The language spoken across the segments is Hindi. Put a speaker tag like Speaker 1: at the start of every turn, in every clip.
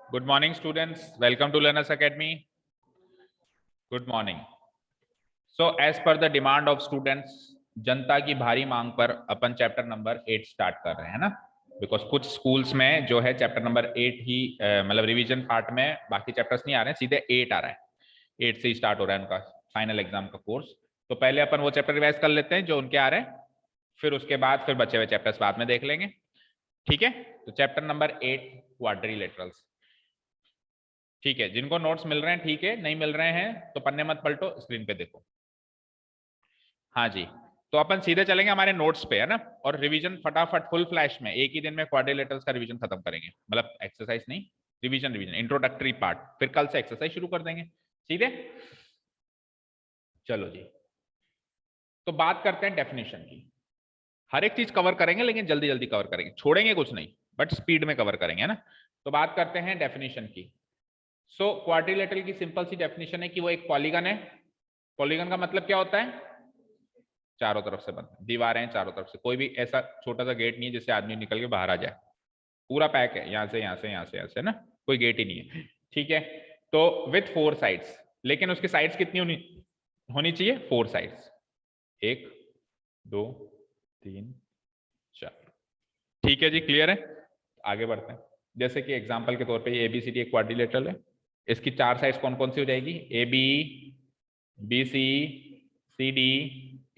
Speaker 1: Good morning, students. Welcome to Learners Academy. Good morning. So, as per the demand of students, जनता की भारी मांग पर अपन चैप्टर नंबर 8 स्टार्ट कर रहे हैं ना, बिकॉज कुछ स्कूल्स में जो है चैप्टर नंबर 8 ही मतलब रिवीजन पार्ट में बाकी चैप्टर्स नहीं आ रहे हैं, सीधे 8 आ रहा है। 8 से ही स्टार्ट हो रहा है उनका फाइनल एग्जाम का कोर्स। तो पहले अपन वो चैप्टर रिवाइज कर लेते हैं जो उनके आ रहे हैं, फिर उसके बाद फिर बचे हुए चैप्टर्स बाद में देख लेंगे। ठीक है, तो चैप्टर नंबर 8 क्वाड्रिलेटरल्स। ठीक है, जिनको नोट्स मिल रहे हैं ठीक है, नहीं मिल रहे हैं तो पन्ने मत पलटो, स्क्रीन पे देखो। हाँ जी, तो अपन सीधे चलेंगे हमारे नोट्स पे, है ना, और रिवीजन फटाफट फुल फ्लैश में एक ही दिन में क्वाड्रिलेटरल्स का रिवीजन खत्म करेंगे, मतलब एक्सरसाइज नहीं, रिवीजन रिवीजन इंट्रोडक्टरी पार्ट, फिर कल से एक्सरसाइज शुरू कर देंगे। सीधे चलो जी, तो बात करते हैं डेफिनेशन की। हर एक चीज कवर करेंगे लेकिन जल्दी जल्दी कवर करेंगे, छोड़ेंगे कुछ नहीं, बट स्पीड में कवर करेंगे, है ना। तो बात करते हैं डेफिनेशन की। सो क्वाड्रिलेटरल की सिंपल सी डेफिनेशन है कि वो एक पॉलीगन है। पॉलीगन का मतलब क्या होता है? चारों तरफ से बनता है, दीवारें हैं चारों तरफ से, कोई भी ऐसा छोटा सा गेट नहीं है जिससे आदमी निकल के बाहर आ जाए, पूरा पैक है, यहाँ से यहाँ से यहाँ से यहाँ से ना, कोई गेट ही नहीं है। ठीक है, तो विथ 4 साइड्स, लेकिन उसकी साइड्स कितनी होनी चाहिए? 4 साइड्स, 1 2 3 4। ठीक है जी, क्लियर है। आगे बढ़ते हैं। जैसे कि एग्जांपल के तौर पे ये ABCD एक क्वाड्रिलेटरल है, इसकी 4 साइड्स कौन कौन सी हो जाएगी? AB BC CD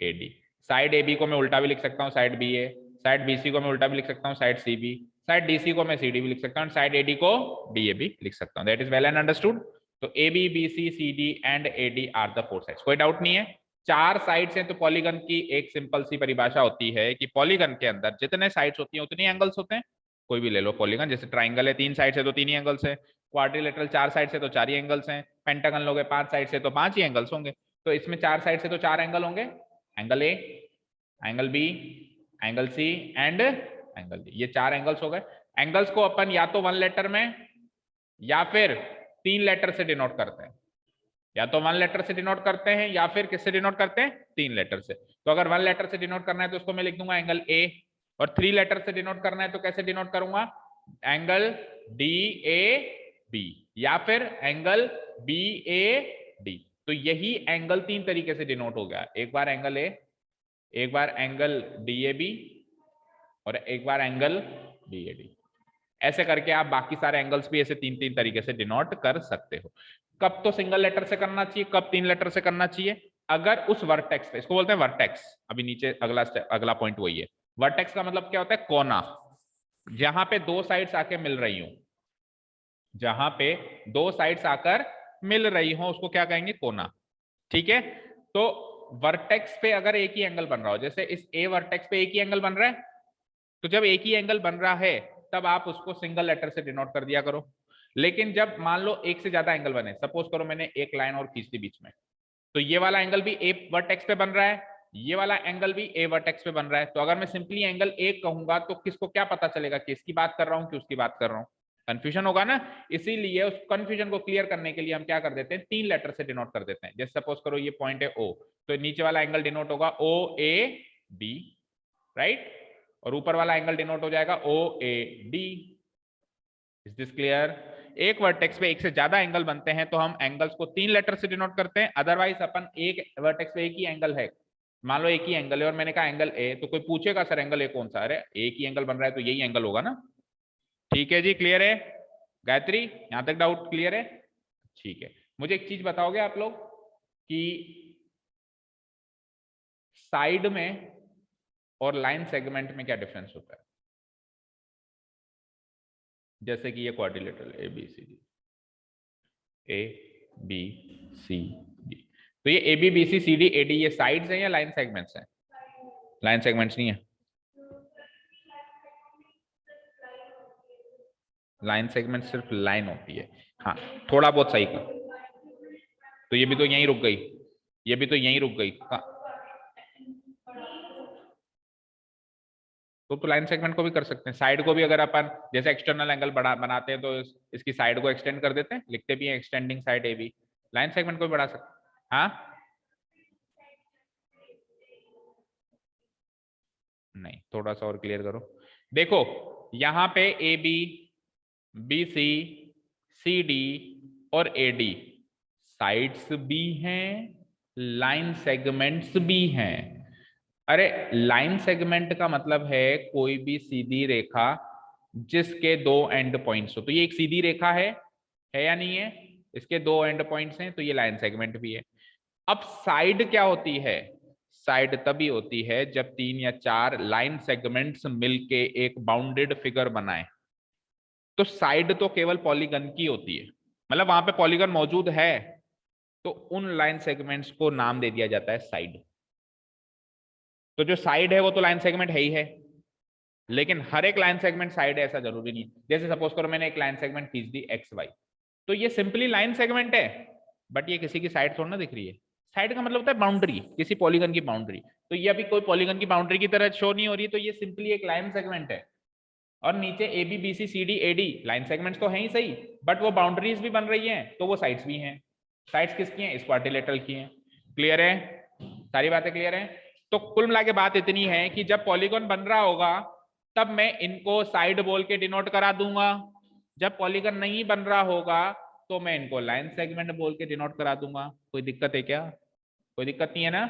Speaker 1: AD। Side AB को मैं उल्टा भी लिख सकता हूँ, साइड BA, साइड BC को मैं उल्टा भी लिख सकता हूँ, साइड CB, साइड DC को मैं CD भी लिख सकता हूँ, साइड AD को DA भी लिख सकता हूँ। That is well and understood. तो AB BC CD and AD are the 4 sides, कोई डाउट नहीं है। 4 साइड्स हैं तो पॉलीगन की एक सिंपल सी परिभाषा होती है कि पॉलीगन के अंदर जितने साइड्स होती हैं उतनी एंगल्स होते हैं। कोई भी ले लो पॉलीगन, जैसे ट्राइंगल है 3 साइड से तो 3 ही एंगल्स है, क्वाड्रिलेटरल 4 साइड से तो 4 ही एंगल्स हैं, पेंटागन लोगे 5 साइड से तो 5 ही एंगल्स होंगे। तो इसमें 4 साइड से तो 4 एंगल होंगे, angle A, angle B, angle C and angle D, ये 4 एंगल्स हो गए। एंगल्स को अपन या तो 1 लेटर में या फिर 3 लेटर से डिनोट करते हैं, या तो 1 लेटर से डिनोट करते हैं या फिर किससे डिनोट करते हैं? 3 लेटर से। तो अगर 1 लेटर से डिनोट करना है तो उसको मैं लिख दूंगा एंगल ए, और 3 लेटर से डिनोट करना है तो कैसे डिनोट करूंगा? एंगल DAB या फिर एंगल BAD। तो यही एंगल 3 तरीके से डिनोट हो गया, एक बार एंगल ए, एक बार एंगल DAB और एक बार एंगल BAD। ऐसे करके आप बाकी सारे एंगल्स भी ऐसे 3-3 तरीके से डिनोट कर सकते हो। कब तो सिंगल लेटर से करना चाहिए, कब 3 लेटर से करना चाहिए? अगर उस वर्टेक्स पे, इसको बोलते हैं वर्टेक्स, अभी नीचे अगला पॉइंट वही है। वर्टेक्स का मतलब क्या होता है? कोना, जहां पे 2 साइड्स आके मिल रही हूं, जहां पे 2 साइड्स आकर मिल रही हो उसको क्या कहेंगे? कोना। ठीक है, तो वर्टेक्स पे अगर एक ही एंगल बन रहा हो, जैसे इस A वर्टेक्स पे एक ही एंगल बन रहा है, तो जब एक ही एंगल बन रहा है तब आप उसको सिंगल लेटर से डिनोट कर दिया करो। लेकिन जब मान लो एक से ज्यादा एंगल बने, सपोज करो मैंने एक लाइन और खींच दी बीच में, तो ये वाला एंगल भी A वर्टेक्स पे बन रहा है, ये वाला एंगल भी A वर्टेक्स पे बन रहा है, तो अगर मैं सिंपली एंगल A कहूंगा तो किसको क्या पता चलेगा कि इसकी बात कर रहा हूं कि उसकी बात कर रहा हूं? कंफ्यूजन होगा ना। इसीलिए उस कंफ्यूजन को क्लियर करने के लिए हम क्या कर देते हैं? 3 लेटर से डिनोट कर देते हैं। जैसे सपोज करो ये पॉइंट है O, तो नीचे वाला एंगल डिनोट होगा OAB, राइट, और ऊपर वाला एंगल डिनोट हो जाएगा OAD। Is this clear? एक वर्टेक्स पे एक से ज्यादा एंगल बनते हैं तो हम एंगल्स को 3 लेटर से डिनोट करते हैं, अदरवाइज अपन एक वर्टेक्स पे एक ही एंगल है, मान लो एक ही एंगल है और मैंने कहा एंगल ए, तो कोई पूछेगा सर एंगल ए कौन सा? अरे एक ही एंगल बन रहा है तो यही एंगल होगा ना। ठीक है जी, क्लियर है गायत्री? यहां तक डाउट क्लियर है? ठीक है, मुझे एक चीज बताओगे आप लोग कि साइड में और लाइन सेगमेंट में क्या डिफरेंस होता है? जैसे कि ये क्वाड्रिलेटरल ABCD, तो ये ABBCCDAD ये साइड्स हैं या लाइन सेगमेंट्स हैं? लाइन सेगमेंट्स नहीं है, लाइन सेगमेंट सिर्फ लाइन होती है। हाँ, थोड़ा बहुत सही कर, तो ये भी तो यहीं रुक गई, ये भी तो यहीं रुक गई। तो लाइन सेगमेंट को भी कर सकते हैं, साइड को भी अगर अपन जैसे एक्सटर्नल एंगल बनाते हैं तो इसकी साइड को एक्सटेंड कर देते हैं, लिखते भी हैं extending side AB, line segment को भी बढ़ा सकते हैं। हाँ नहीं, थोड़ा सा और क्लियर करो। देखो यहाँ पे AB BC सी डी और ए डी साइड्स भी हैं, लाइन सेगमेंट्स भी हैं। अरे लाइन सेगमेंट का मतलब है कोई भी सीधी रेखा जिसके दो एंड पॉइंट्स हो। तो ये एक सीधी रेखा है या नहीं है? इसके दो एंड पॉइंट्स हैं तो ये लाइन सेगमेंट भी है। अब साइड क्या होती है? साइड तभी होती है जब 3 या 4 लाइन सेगमेंट्स मिलके एक बाउंडेड फिगर बनाए। तो साइड तो केवल पॉलीगन की होती है, मतलब वहां पे पॉलीगन मौजूद है तो उन लाइन सेगमेंट्स को नाम दे दिया जाता है साइड। तो जो साइड है वो तो लाइन सेगमेंट है ही है, लेकिन हर एक लाइन सेगमेंट साइड है ऐसा जरूरी नहीं। जैसे सपोज करो मैंने एक लाइन सेगमेंट खींच दी एक्स वाई, तो ये सिंपली लाइन सेगमेंट है, बट ये किसी की साइड थोड़ा ना दिख रही है। साइड का मतलब होता है बाउंड्री, किसी पॉलीगन की बाउंड्री। तो ये अभी कोई पॉलीगन की बाउंड्री की तरह शो नहीं हो रही, तो ये सिंपली एक लाइन सेगमेंट है। और नीचे A B B C C D A D line segments तो है ही सही, बट वो बाउंड्रीज भी बन रही हैं तो वो साइड्स भी हैं। साइड्स किसकी हैं? क्वाड्रिलेटरल की हैं। क्लियर है? सारी बातें क्लियर है? तो कुल मिला के बात इतनी है कि जब पॉलीगन बन रहा होगा तब मैं इनको साइड बोल के डिनोट करा दूंगा, जब पॉलीगन नहीं बन रहा होगा तो मैं इनको लाइन सेगमेंट बोल के डिनोट करा दूंगा। कोई दिक्कत है क्या? कोई दिक्कत नहीं है ना?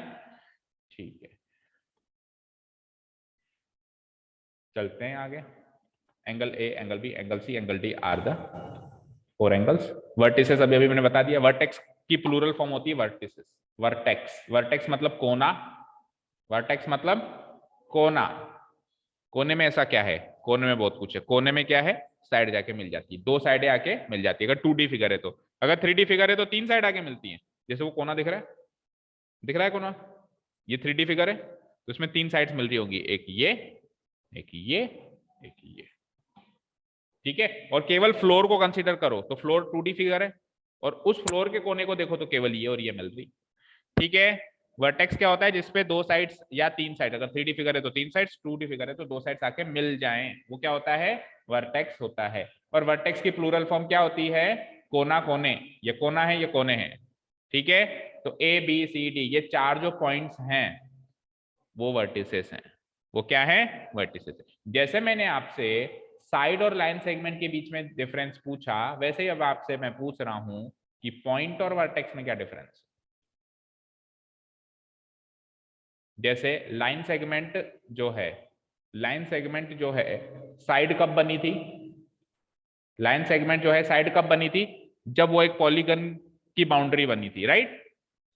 Speaker 1: ठीक है, चलते हैं आगे। Angle A, angle B, angle C, angle D are the four angles. Vertices अभी मैंने बता दिया, वर्टेक्स की प्लूरल फॉर्म होती है वर्टिसेस। वर्टेक्स, वर्टेक्स मतलब कोना, वर्टेक्स मतलब कोना। कोने में ऐसा क्या है? कोने में बहुत कुछ है। कोने में क्या है? साइड जाके मिल जाती है, दो साइडें आके मिल जाती है। अगर 2D फिगर है तो, अगर 3D फिगर है तो 3 साइड आके मिलती है। जैसे वो कोना दिख रहा है, दिख रहा है कोना, ये 3D फिगर है तो इसमें 3 साइड्स मिल रही होंगी, एक ये, एक ये, एक ये। ठीक है, और केवल फ्लोर को कंसीडर करो तो फ्लोर 2D फिगर है, और उस फ्लोर के कोने को देखो तो केवल ये और ये मिल रही। ठीक है, वर्टेक्स क्या होता है? जिसपे दो साइड्स या 3 साइड, अगर 3D फिगर है तो 3 साइड्स, 2D फिगर है तो 2 साइड्स आके मिल जाएं, वो क्या होता है? वर्टेक्स होता है। और वर्टेक्स की प्लूरल फॉर्म क्या होती है? कोना, कोने। ये कोना है, ये कोने हैं। ठीक है, तो ए बी सी डी ये 4 जो पॉइंट्स हैं वो वर्टिसेस हैं। वो क्या है? वर्टिसेस है। जैसे मैंने आपसे साइड और लाइन सेगमेंट के बीच में डिफरेंस पूछा, वैसे ही अब आपसे मैं पूछ रहा हूं कि पॉइंट और वर्टेक्स में क्या डिफरेंस। जैसे लाइन सेगमेंट जो है, लाइन सेगमेंट जो है साइड कब बनी थी? लाइन सेगमेंट जो है साइड कब बनी थी? जब वो एक पॉलीगन की बाउंड्री बनी थी, राइट?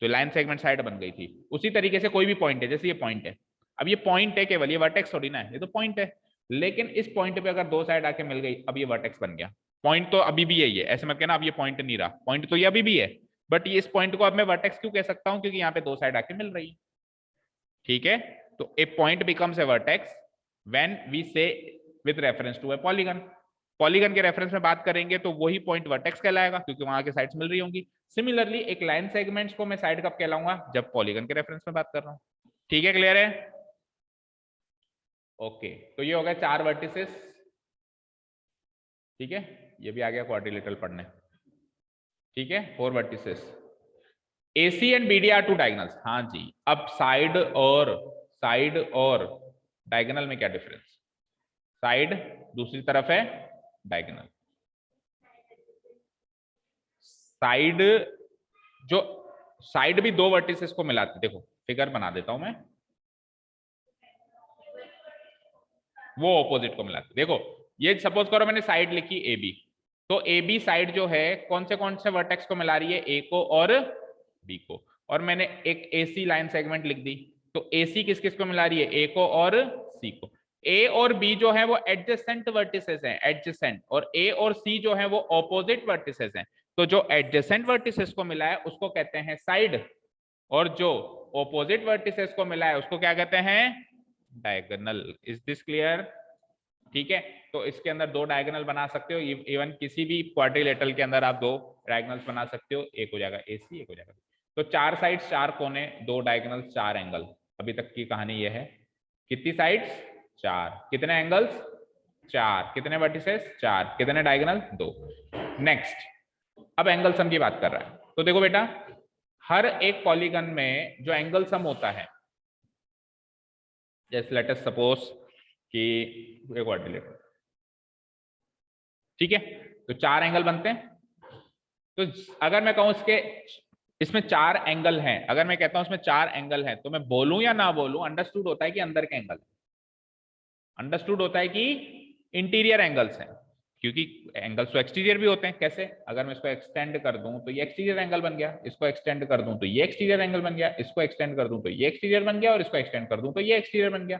Speaker 1: तो लाइन सेगमेंट साइड बन गई थी। उसी तरीके से कोई भी पॉइंट है, जैसे ये पॉइंट है, अब ये पॉइंट है केवल, ये वर्टेक्स थोड़ी ना है, ये तो पॉइंट है। लेकिन इस पॉइंट पे अगर दो साइड आके मिल गई, अब ये वर्टेक्स बन गया। पॉइंट तो अभी भी है, ये ऐसे मत कहना अब ये पॉइंट नहीं रहा, पॉइंट तो ये अभी भी है, बट ये इस पॉइंट को अब मैं वर्टेक्स क्यों कह सकता हूं? क्योंकि यहाँ पे दो साइड आके मिल रही है। ठीक है, तो A point becomes a vertex when we say with reference to a polygon. Polygon के रेफरेंस में बात करेंगे तो वही पॉइंट वर्टेक्स कहलाएगा, क्योंकि वहां के साइड्स मिल रही होंगी। सिमिलरली एक लाइन सेगमेंट्स को मैं साइड कब कहलाऊंगा? जब पॉलीगन के रेफरेंस में बात कर रहा हूं। ठीक है, क्लियर है? ओके, तो ये हो गया 4 वर्टिसेस। ठीक है, ये भी आ गया क्वाड्रिलेटरल पढ़ने। ठीक है, 4 vertices. AC and BD are 2 diagonals. हाँ जी, अब साइड और डायगोनल में क्या डिफरेंस? साइड दूसरी तरफ है, डायगोनल। साइड जो साइड भी दो वर्टिसेस को मिलाती, देखो फिगर बना देता हूं मैं, वो ऑपोजिट को मिलाती। देखो ये सपोज करो मैंने साइड लिखी AB, तो AB साइड जो है कौन से वर्टेक्स को मिला रही है? A को और B को। और मैंने एक AC लाइन सेगमेंट लिख दी, तो AC किस किस को मिला रही है? A को और C को। A और B जो है वो एडजेसेंट वर्टिसेस हैं, एडजेसेंट, और A और C जो है वो ऑपोजिट वर्टिसेस हैं। तो जो एडजेसेंट वर्टिसेस को मिला है उसको कहते हैं साइड, और जो ऑपोजिट वर्टिसेस को मिला है उसको क्या कहते हैं? डायगोनल। Is this clear? ठीक है, तो इसके अंदर दो डायगोनल बना सकते हो, इवन किसी भी क्वाड्रिलेटरल के अंदर आप दो डायगोनल्स बना सकते हो, एक हो जाएगा AC, एक हो जाएगा। तो 4 साइड्स, 4 कोने, 2 डायगोनल्स, 4 एंगल। अभी तक की कहानी ये है। कितनी साइड्स? 4। कितने एंगल्स? 4। कितने वर्टिसेस? 4। कितने डायगोनल? 2। नेक्स्ट, अब एंगल सम की बात कर रहा है। तो देखो बेटा, हर एक पॉलीगन में जो एंगल सम होता है, जैसे लेट अस सपोज कि क्वाड्रिलेटरल, ठीक है, तो 4 एंगल बनते हैं। तो अगर मैं कहूं इसमें 4 एंगल हैं, अगर मैं कहता हूं इसमें 4 एंगल हैं, तो मैं बोलूं या ना बोलूं, अंडरस्टूड होता है कि अंदर के एंगल, अंडरस्टूड होता है कि इंटीरियर एंगल्स हैं, क्योंकि एंगल्स तो एक्सटीरियर भी होते हैं। कैसे? अगर मैं इसको एक्सटेंड कर दूं तो ये एक्सटीरियर एंगल बन गया, इसको एक्सटेंड कर दूं तो ये एक्सटीरियर एंगल बन गया, इसको एक्सटेंड कर दूं तो ये एक्सटीरियर बन गया, और इसको एक्सटेंड कर दूं तो ये एक्सटीरियर बन गया।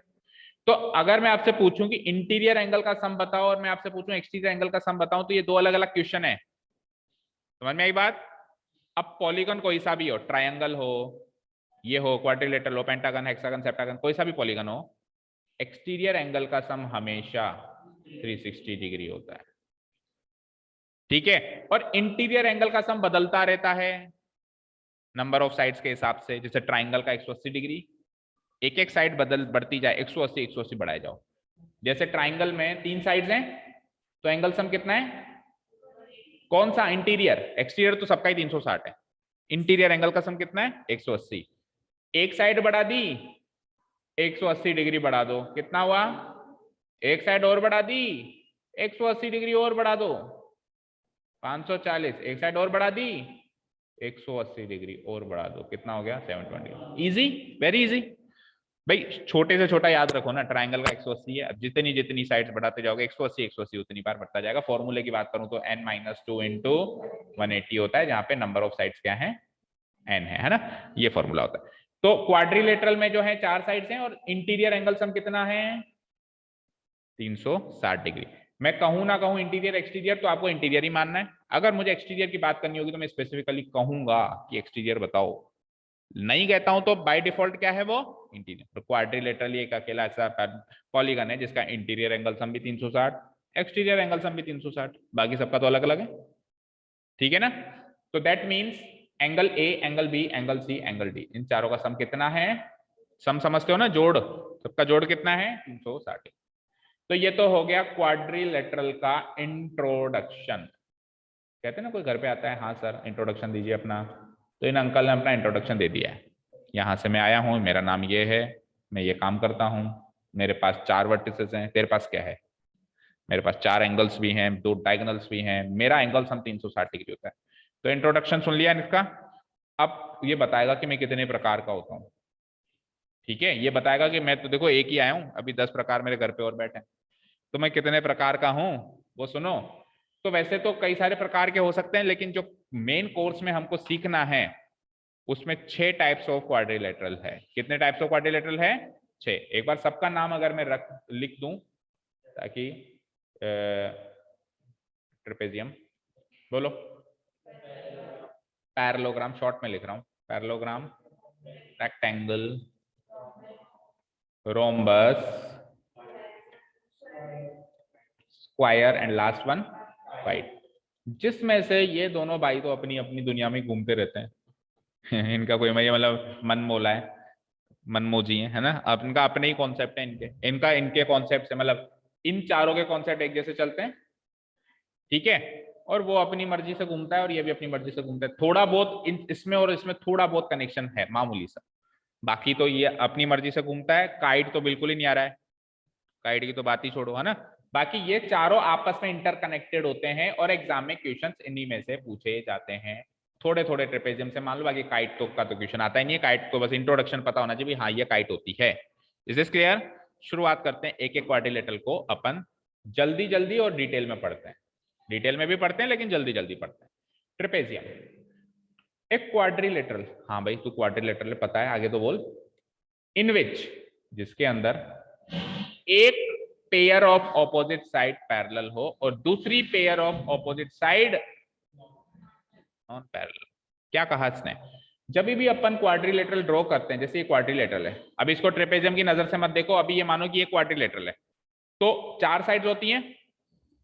Speaker 1: तो अगर मैं आपसे पूछूं कि इंटीरियर एंगल का सम बताओ और मैं आपसे पूछूं एक्सटीरियर एंगल का सम बताऊं, तो ये 2 अलग अलग क्वेश्चन है। समझ में आई बात? अब पॉलीगन कोई सा भी हो, ट्रायंगल हो, ये हो क्वाड्रिलेटरल हो, पेंटागन, हेक्सागन, सेप्टागन, कोई सा भी पॉलीगन हो, एक्सटीरियर एंगल का सम हमेशा 360 डिग्री होता है। ठीक है? और इंटीरियर एंगल का सम बदलता रहता है नंबर ऑफ साइड्स के हिसाब से। जैसे ट्राइंगल का 180 डिग्री, एक एक साइड बढ़ती जाए, 180 180 बढ़ाए जाओ। जैसे ट्राइंगल में 3 साइड्स हैं, तो एंगल सम कितना है? कौन सा? इंटीरियर। एक्सटीरियर तो सबका ही 360 है। इंटीरियर एंगल का सम कितना है? 180। एक साइड बढ़ा दी, 180 डिग्री बढ़ा दो, कितना हुआ? एक साइड और बढ़ा दी, 180 डिग्री और बढ़ा दो, 540। एक साइड और बढ़ा दी, 180 डिग्री और बढ़ा दो, कितना हो गया? 720। Easy, very easy. भाई छोटे से छोटा याद रखो ना, ट्रायंगल का 180 है, अब जितनी जितनी साइड्स बढ़ाते जाओगे 180 180 उतनी बार बढ़ता जाएगा। फॉर्मूले की बात करूं तो n-2 इंटू 180 होता है, जहां पे नंबर ऑफ साइड्स क्या है? n है ना? ये फॉर्मूला होता है। तो क्वाड्रिलेटरल में जो है 4 साइड्स हैं और इंटीरियर एंगल सम कितना है? 360 डिग्री। मैं कहूं ना कहूं इंटीरियर एक्सटीरियर, तो आपको इंटीरियर ही मानना है। अगर मुझे एक्सटीरियर की बात करनी होगी तो मैं स्पेसिफिकली कहूंगा कि एक्सटीरियर बताओ, नहीं कहता हूं तो बाय डिफॉल्ट क्या है वो? इंटीरियर। तो क्वाड्रिलेटरल एक अकेला ऐसा पॉलीगन है जिसका इंटीरियर एंगल सम भी 360, एक्सटीरियर एंगल सम भी 360, बाकी सबका तो अलग अलग है। ठीक है ना? तो that means angle A, angle B, angle C, angle D, इन चारों का सम कितना है? सम समझते हो ना? जोड़, सबका जोड़ कितना है? 360। तो ये तो हो गया क्वाड्रिलेटरल का इंट्रोडक्शन। कहते हैं ना, कोई घर पे आता है, हाँ सर इंट्रोडक्शन दीजिए अपना, तो इन अंकल ने अपना इंट्रोडक्शन दे दिया है। यहाँ से मैं आया हूँ, मेरा नाम ये है, मैं ये काम करता हूँ, मेरे पास 4 वर्टिसेस हैं, तेरे पास क्या है? मेरे पास 4 एंगल्स भी हैं, 2 डायगोनल्स भी हैं, मेरा एंगल सम 360 डिग्री होता है। तो इंट्रोडक्शन सुन लिया इसका। अब ये बताएगा कि मैं कितने प्रकार का होता हूँ। ठीक है? ये बताएगा कि मैं तो देखो एक ही आया हूँ, अभी 10 प्रकार मेरे घर पे और बैठे हैं, तो मैं कितने प्रकार का हूं वो सुनो। तो वैसे तो कई सारे प्रकार के हो सकते हैं, लेकिन जो मेन कोर्स में हमको सीखना है उसमें 6 टाइप्स ऑफ क्वाड्रिलेटरल है। कितने टाइप्स ऑफ क्वाड्रिलेटरल है? 6। एक बार सबका नाम अगर मैं लिख दूं, ताकि ट्रेपेजियम बोलो, पैरेललोग्राम शॉर्ट में लिख रहा हूं, parallelogram, rectangle, rhombus, square and last one white. जिसमें से ये दोनों भाई तो अपनी अपनी दुनिया में घूमते रहते हैं इनका कोई मतलब मन मोला है, मनमोजी है ना? अब इनका अपने ही कॉन्सेप्ट है, इनके कॉन्सेप्ट से मतलब इन चारों के कॉन्सेप्ट एक जैसे चलते हैं। ठीक है? और वो अपनी मर्जी से घूमता है और ये भी अपनी मर्जी से घूमता है। थोड़ा बहुत इसमें और इसमें थोड़ा बहुत कनेक्शन है, मामूली सा, बाकी तो ये अपनी मर्जी से घूमता है। काइट तो बिल्कुल ही नहीं आ रहा है, काइट की तो बात ही छोड़ो, है ना? बाकी ये चारों आपस में इंटरकनेक्टेड होते हैं और एग्जाम में क्वेश्चंस इन्हीं में से पूछे जाते हैं, थोड़े थोड़े ट्रेपेजियम से मान लो। बाकी काइट तो का तो क्वेश्चन आता ही नहीं है, काइट तो बस इंट्रोडक्शन पता होना चाहिए, हाँ ये काइट होती है। Is this clear? शुरुआत करते हैं, एक एक क्वाड्रिलेटरल को अपन जल्दी जल्दी और डिटेल में पढ़ते हैं। डिटेल में भी पढ़ते हैं लेकिन जल्दी जल्दी पढ़ते हैं। ट्रेपेजियम एक क्वाड्रिलेटरल, हाँ भाई तू क्वाड्रिलेटरल पता है, आगे तो बोल। इन विच, जिसके अंदर एक pair of opposite side parallel हो और दूसरी pair of opposite side non parallel. क्या कहा इसने? जब भी अपन क्वाड्रिलेटरल ड्रॉ करते हैं, जैसे ये क्वाड्रिलेटरल है, अब इसको ट्रेपेजियम की नजर से मत देखो, अभी ये मानो कि ये क्वाड्रिलेटरल है, तो 4 साइड्स होती हैं,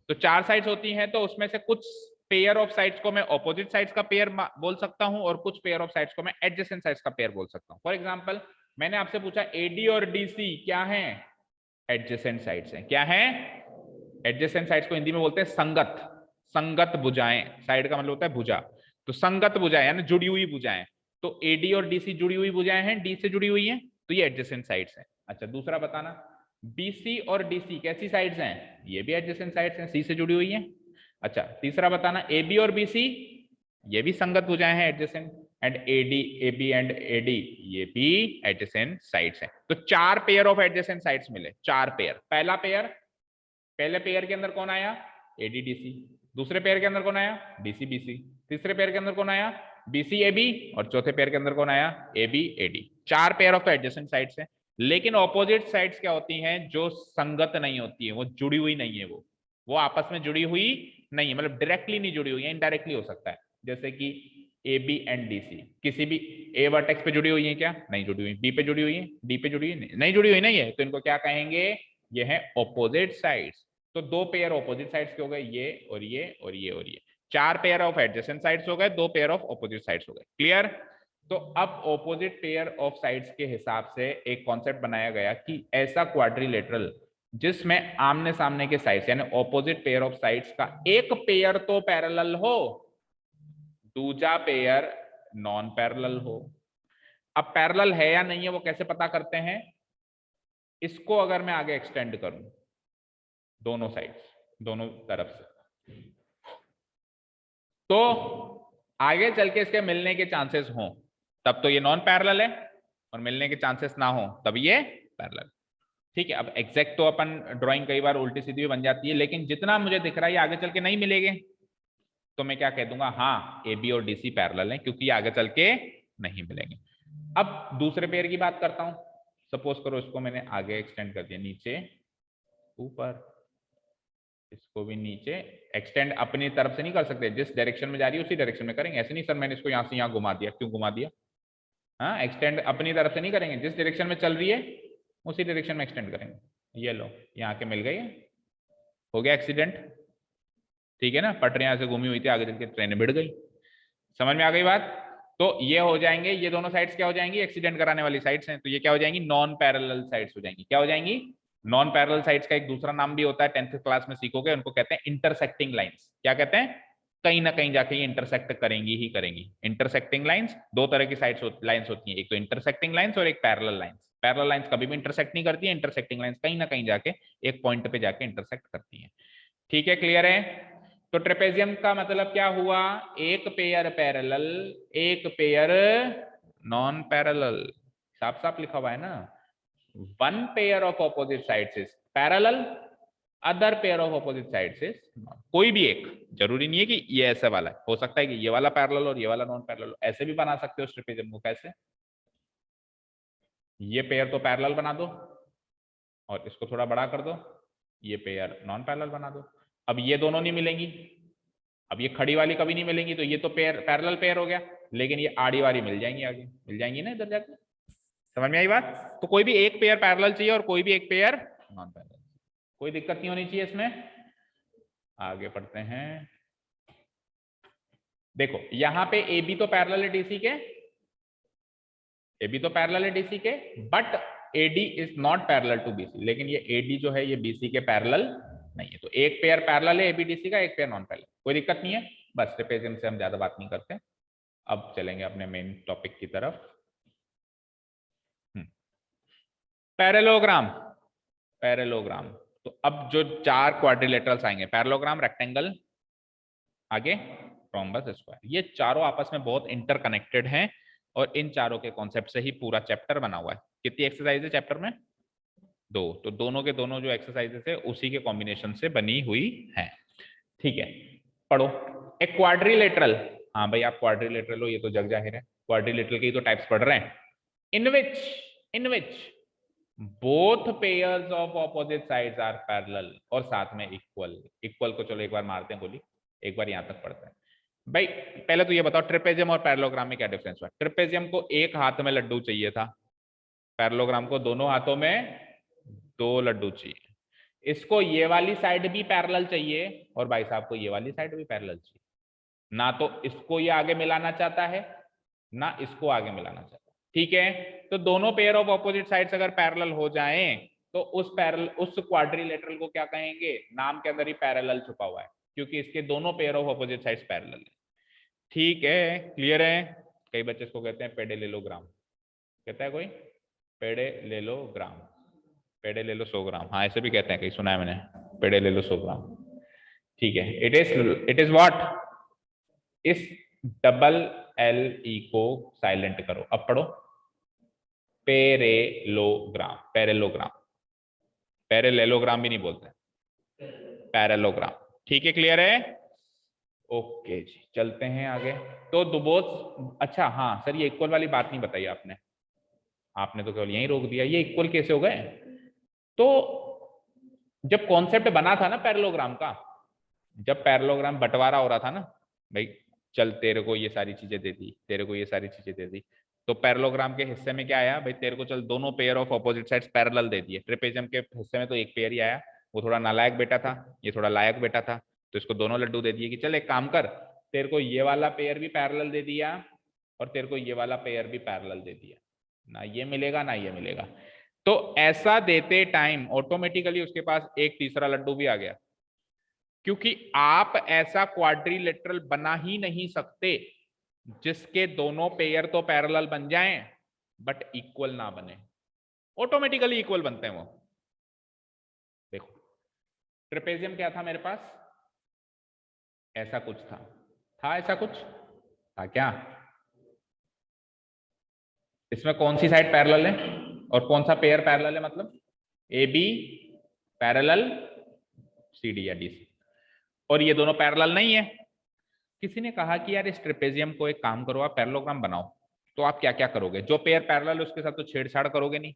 Speaker 1: तो 4 साइड्स होती हैं, तो उसमें से कुछ पेयर ऑफ साइड्स को मैं ऑपोजिट साइड्स का पेयर बोल सकता हूं और कुछ पेयर ऑफ साइड्स को मैं एडजेसेंट साइड्स का पेयर बोल सकता हूं। फॉर एग्जांपल, मैंने आपसे पूछा एडी और डीसी क्या है? एडजेसेंट साइड्स हैं। क्या है? एडजेसेंट साइड्स को हिंदी में बोलते हैं संगत, संगत भुजाएं। साइड का मतलब होता है भुजा, तो संगत भुजाएं यानी जुड़ी हुई भुजाएं। तो एडी और डीसी जुड़ी हुई भुजाएं हैं, डी से जुड़ी हुई हैं, तो ये एडजेसेंट साइड्स हैं। अच्छा दूसरा बताना, बीसी और डीसी कैसी साइड्स हैं? ये भी एडजेसेंट साइड्स हैं, सी से जुड़ी हुई हैं। अच्छा तीसरा बताना, ए बी और बीसी ये भी संगत भुजाएं हैं adjacent, and AD AB and AD ये भी एडजेसेंट साइड्स हैं। तो 4 पेयर ऑफ एडजेसेंट साइड्स मिले, 4 पेयर। पहला पेयर, पहले पेयर के अंदर कौन आया? AD DC. दूसरे पेयर के अंदर कौन आया? DC BC. तीसरे पेयर के अंदर कौन आया? BC AB. और चौथे पेयर के अंदर कौन आया? AB AD. 4 pair of adjacent sides हैं। लेकिन ऑपोजिट साइड्स क्या होती हैं? जो संगत नहीं होती है, वो जुड़ी हुई नहीं है, वो आपस में जुड़ी हुई नहीं है, मतलब डायरेक्टली नहीं जुड़ी हुई है, इनडायरेक्टली हो सकता है। जैसे कि A B and D C, किसी भी ए वर्टेक्स पे जुड़ी हुई है क्या? नहीं जुड़ी हुई। बी पे जुड़ी हुई है? डी पे जुड़ी हुई नहीं जुड़ी हुई नहीं है, तो इनको क्या कहेंगे? ये है ऑपोजिट साइड्स। तो 2 पेयर ऑपोजिट साइड्स के हो गए, ये और ये और ये और ये। 4 पेयर ऑफ एडजेसेंट साइड्स हो गए, 2 पेयर ऑफ ऑपोजिट साइड्स हो गए। क्लियर? तो अब ऑपोजिट पेयर ऑफ साइड्स के हिसाब से एक कॉन्सेप्ट बनाया गया कि ऐसा क्वाड्रिलेटरल जिसमें आमने सामने के साइड्स यानी ऑपोजिट पेयर ऑफ साइड्स का एक पेयर तो पैरेलल हो, दूसरा पेयर नॉन पैरेलल हो। अब पैरेलल है या नहीं है वो कैसे पता करते हैं? इसको अगर मैं आगे एक्सटेंड करूं दोनों साइड्स, दोनों तरफ से, तो आगे चल के इसके मिलने के चांसेस हों तब तो ये नॉन पैरेलल है, और मिलने के चांसेस ना हो तब ये पैरेलल। ठीक है, अब एग्जैक्ट तो अपन ड्राइंग कई बार उल्टी सीधी भी बन जाती है, लेकिन जितना मुझे दिख रहा है ये आगे चल के नहीं मिलेंगे, तो मैं क्या कह दूंगा? हाँ, ए बी और डी सी पैरेलल है, क्योंकि ये आगे चल के नहीं मिलेंगे। अब दूसरे पेयर की बात करता हूं। सपोज करो इसको मैंने आगे एक्सटेंड कर दिया, नीचे ऊपर, इसको भी नीचे एक्सटेंड। अपनी तरफ से नहीं कर सकते, जिस डायरेक्शन में जा रही है उसी डायरेक्शन में करेंगे। ऐसे नहीं सर मैंने इसको यहाँ से यहाँ घुमा दिया, क्यों घुमा दिया? हाँ, एक्सटेंड अपनी तरफ से नहीं करेंगे, जिस डायरेक्शन में चल रही है उसी डायरेक्शन में एक्सटेंड करेंगे। ये लो, यहाँ के मिल गई, हो गया एक्सीडेंट। ठीक है ना, पटरी यहाँ से घूमी हुई थी, आगे चल के ट्रेन भिड़ गई। समझ में आ गई बात? तो ये हो जाएंगे, ये दोनों साइड्स क्या हो जाएंगी? एक्सीडेंट कराने वाली साइड्स हैं, तो ये क्या हो जाएंगी? नॉन पैरेलल साइड्स हो जाएंगी। क्या हो जाएंगी? नॉन पैरेलल साइड्स का एक दूसरा नाम भी होता है, 10th क्लास में सीखोगे, उनको कहते हैं इंटरसेक्टिंग लाइंस। क्या कहते हैं? कहीं ना कहीं जाके ये इंटरसेक्ट करेंगी ही करेंगी। इंटरसेक्टिंग लाइंस, दो तरह की लाइंस होती हैं, एक तो इंटरसेक्टिंग लाइंस और एक पैरेलल लाइंस। पैरेलल लाइंस कभी भी इंटरसेक्ट नहीं करती है, इंटरसेक्टिंग लाइंस कहीं ना कहीं जाके एक पॉइंट पे जाके इंटरसेक्ट करती है। ठीक है, क्लियर है? तो ट्रेपेजियम का मतलब क्या हुआ? एक पेयर पैरेलल, एक पेयर नॉन पैरेलल। साफ साफ लिखा हुआ है ना, one pair of opposite sides is parallel, other pair of opposite sides is non. कोई भी एक, जरूरी नहीं है कि ये ऐसे वाला है, हो सकता है कि ये वाला पैरेलल और ये वाला नॉन पैरेलल। ऐसे भी बना सकते हो ट्रेपेजियम को। कैसे? ये पेयर तो पैरेलल बना दो और इसको थोड़ा बड़ा कर दो, ये पेयर नॉन पैरेलल बना दो। अब ये दोनों नहीं मिलेंगी, अब ये खड़ी वाली कभी नहीं मिलेंगी, तो ये तो पेयर पैरेलल पेयर हो गया, लेकिन ये आड़ी वाली मिल जाएंगी, आगे मिल जाएंगी ना इधर जाके। समझ में आई बात? तो कोई भी एक पेयर पैरेलल चाहिए और कोई भी एक पेयर नॉन पैरेलल, कोई दिक्कत नहीं होनी चाहिए इसमें। आगे पढ़ते हैं। देखो यहां पे ए बी तो पैरेलल है डीसी के, ए बी तो पैरेलल है डीसी के, but AD is not parallel to BC. लेकिन ये एडी जो है ये बीसी के पैरेलल नहीं है, तो एक पेयर पैरेलल है एबीडीसी का, एक पेयर नॉन पैरेलल, कोई दिक्कत नहीं है। बस ट्रेपेजियम से हम ज्यादा बात नहीं करते। अब चलेंगे अपने मेन टॉपिक की तरफ। पैरेललोग्राम। पैरेललोग्राम, तो अब जो 4 क्वाड्रिलेटरल्स आएंगे, पैरेललोग्राम, रेक्टेंगल, आगे रोम्बस, स्क्वायर, ये चारों आपस में बहुत इंटरकनेक्टेड हैं, और इन चारों के कॉन्सेप्ट से ही पूरा चैप्टर बना हुआ है। कितनी एक्सरसाइज है चैप्टर में? 2। तो दोनों के दोनों जो एक्सरसाइजेस है उसी के कॉम्बिनेशन से बनी हुई है। ठीक है, पढ़ो। एक क्वाड्रिलेटरल, हाँ भाई आप क्वाड्रिलेटरल हो ये तो जग जाहिर है, क्वाड्रिलेटरल के तो टाइप्स पढ़ रहे हैं। In which both pairs of opposite sides are parallel, और साथ में इक्वल। इक्वल को चलो एक बार मारते हैं गोली, एक बार यहां तक पढ़ते हैं। भाई पहले तो ये बताओ ट्रेपेजियम और पैरेललोग्राम में क्या डिफरेंस हुआ? ट्रेपेजियम को एक हाथ में लड्डू चाहिए था, पैरेललोग्राम को दोनों हाथों में 2 लड्डू चाहिए। इसको ये वाली साइड भी पैरेलल चाहिए और भाई साहब को ये वाली साइड भी पैरेलल चाहिए। ना तो इसको ये आगे मिलाना चाहता है, ना इसको आगे मिलाना चाहता है। ठीक है, तो दोनों पेयर ऑफ ऑपोजिट साइड्स अगर पैरेलल हो जाएं तो उस क्वाड्रिलेटरल को क्या कहेंगे? नाम के अंदर ही पैरेलल छुपा हुआ है, क्योंकि इसके दोनों pair of opposite sides parallel है। ठीक है, क्लियर है? कई बच्चे इसको कहते हैं पेडेलेलोग्राम। कहता है कोई पेडेलेलोग्राम, पेड़े ले लो 100 ग्राम, हाँ ऐसे भी कहते हैं, कहीं सुना है मैंने, पेड़े ले लो 100 ग्राम। ठीक है, इट इज व्हाट? इस डबल एल ई को साइलेंट करो। अब पढ़ो, पैरेलोग्राम, पैरेलोग्राम, पैरेलेलोग्राम भी नहीं बोलते, पैरेलोग्राम। ठीक है, क्लियर है? ओके जी, चलते हैं आगे। तो दुबोच, अच्छा हाँ सर, ये इक्वल वाली बात नहीं बताई आपने, आपने तो केवल यहीं रोक दिया। ये इक्वल कैसे हो गए? तो जब कॉन्सेप्ट बना था ना पैरेललोग्राम का, जब पैरेललोग्राम बंटवारा हो रहा था ना, भाई चल तेरे को ये सारी चीजें दे दी, तेरे को ये सारी चीजें दे दी, तो पैरेललोग्राम के हिस्से में क्या आया भाई, तेरे को चल दोनों pair of opposite sides parallel दे दिए। ट्रेपेजियम के हिस्से में तो एक पेयर ही आया, वो थोड़ा नालायक बेटा था, ये थोड़ा लायक बेटा था, तो इसको दोनों लड्डू दे दिए कि चल एक काम कर, तेरे को ये वाला पेयर भी पैरेलल दे दिया और तेरे को ये वाला पेयर भी पैरेलल दे दिया, ना ये मिलेगा ना ये मिलेगा। तो ऐसा देते टाइम ऑटोमेटिकली उसके पास एक तीसरा लड्डू भी आ गया, क्योंकि आप ऐसा क्वाड्रिलेटरल बना ही नहीं सकते जिसके दोनों पेयर तो पैरेलल बन जाएं बट इक्वल ना बने। ऑटोमेटिकली इक्वल बनते हैं वो। देखो ट्रेपेजियम क्या था मेरे पास, ऐसा कुछ था ऐसा कुछ था क्या? इसमें कौन सी साइड पैरेलल है और कौन सा पेयर पैरेलल है? मतलब A B parallel C D या डी सी, और ये दोनों पैरेलल नहीं है। किसी ने कहा कि यार इस ट्रेपेजियम को एक काम करो, आप पैरेललोग्राम बनाओ। तो आप क्या क्या करोगे? जो पेयर पैरेलल है उसके साथ तो छेड़छाड़ करोगे नहीं,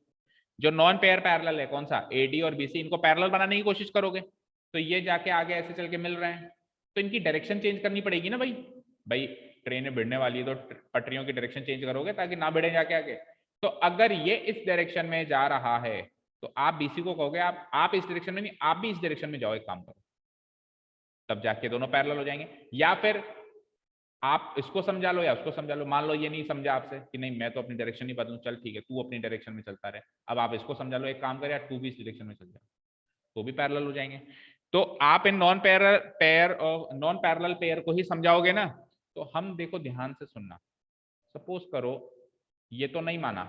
Speaker 1: जो नॉन पेयर पैरेलल है कौन सा, एडी और बीसी, इनको पैरेलल बनाने की कोशिश करोगे। तो ये जाके आगे ऐसे चल के मिल रहे हैं, तो इनकी डायरेक्शन चेंज करनी पड़ेगी ना भाई। भाई ट्रेनें भिड़ने वाली है तो पटरियों की डायरेक्शन चेंज करोगे ताकि ना भिड़े जाके आगे। तो अगर ये इस डायरेक्शन में जा रहा है तो आप बीसी को कहोगे आप इस डायरेक्शन में नहीं, आप भी इस डायरेक्शन में जाओ, एक काम करो, तब जाके दोनों पैरेलल हो जाएंगे। या फिर आप इसको समझा लो या उसको समझा लो, मान लो ये नहीं समझा आपसे कि नहीं मैं तो अपनी डायरेक्शन नहीं बदलूं, चल ठीक है तू अपनी डायरेक्शन में चलता रहे। अब आप इसको समझा लो, एक काम कर यार तू भी इस डायरेक्शन में चल जा, तो भी पैरेलल हो जाएंगे। तो आप इन नॉन पैरेलल पेयर को ही समझाओगे ना। तो हम देखो ध्यान से सुनना, सपोज करो ये तो नहीं माना,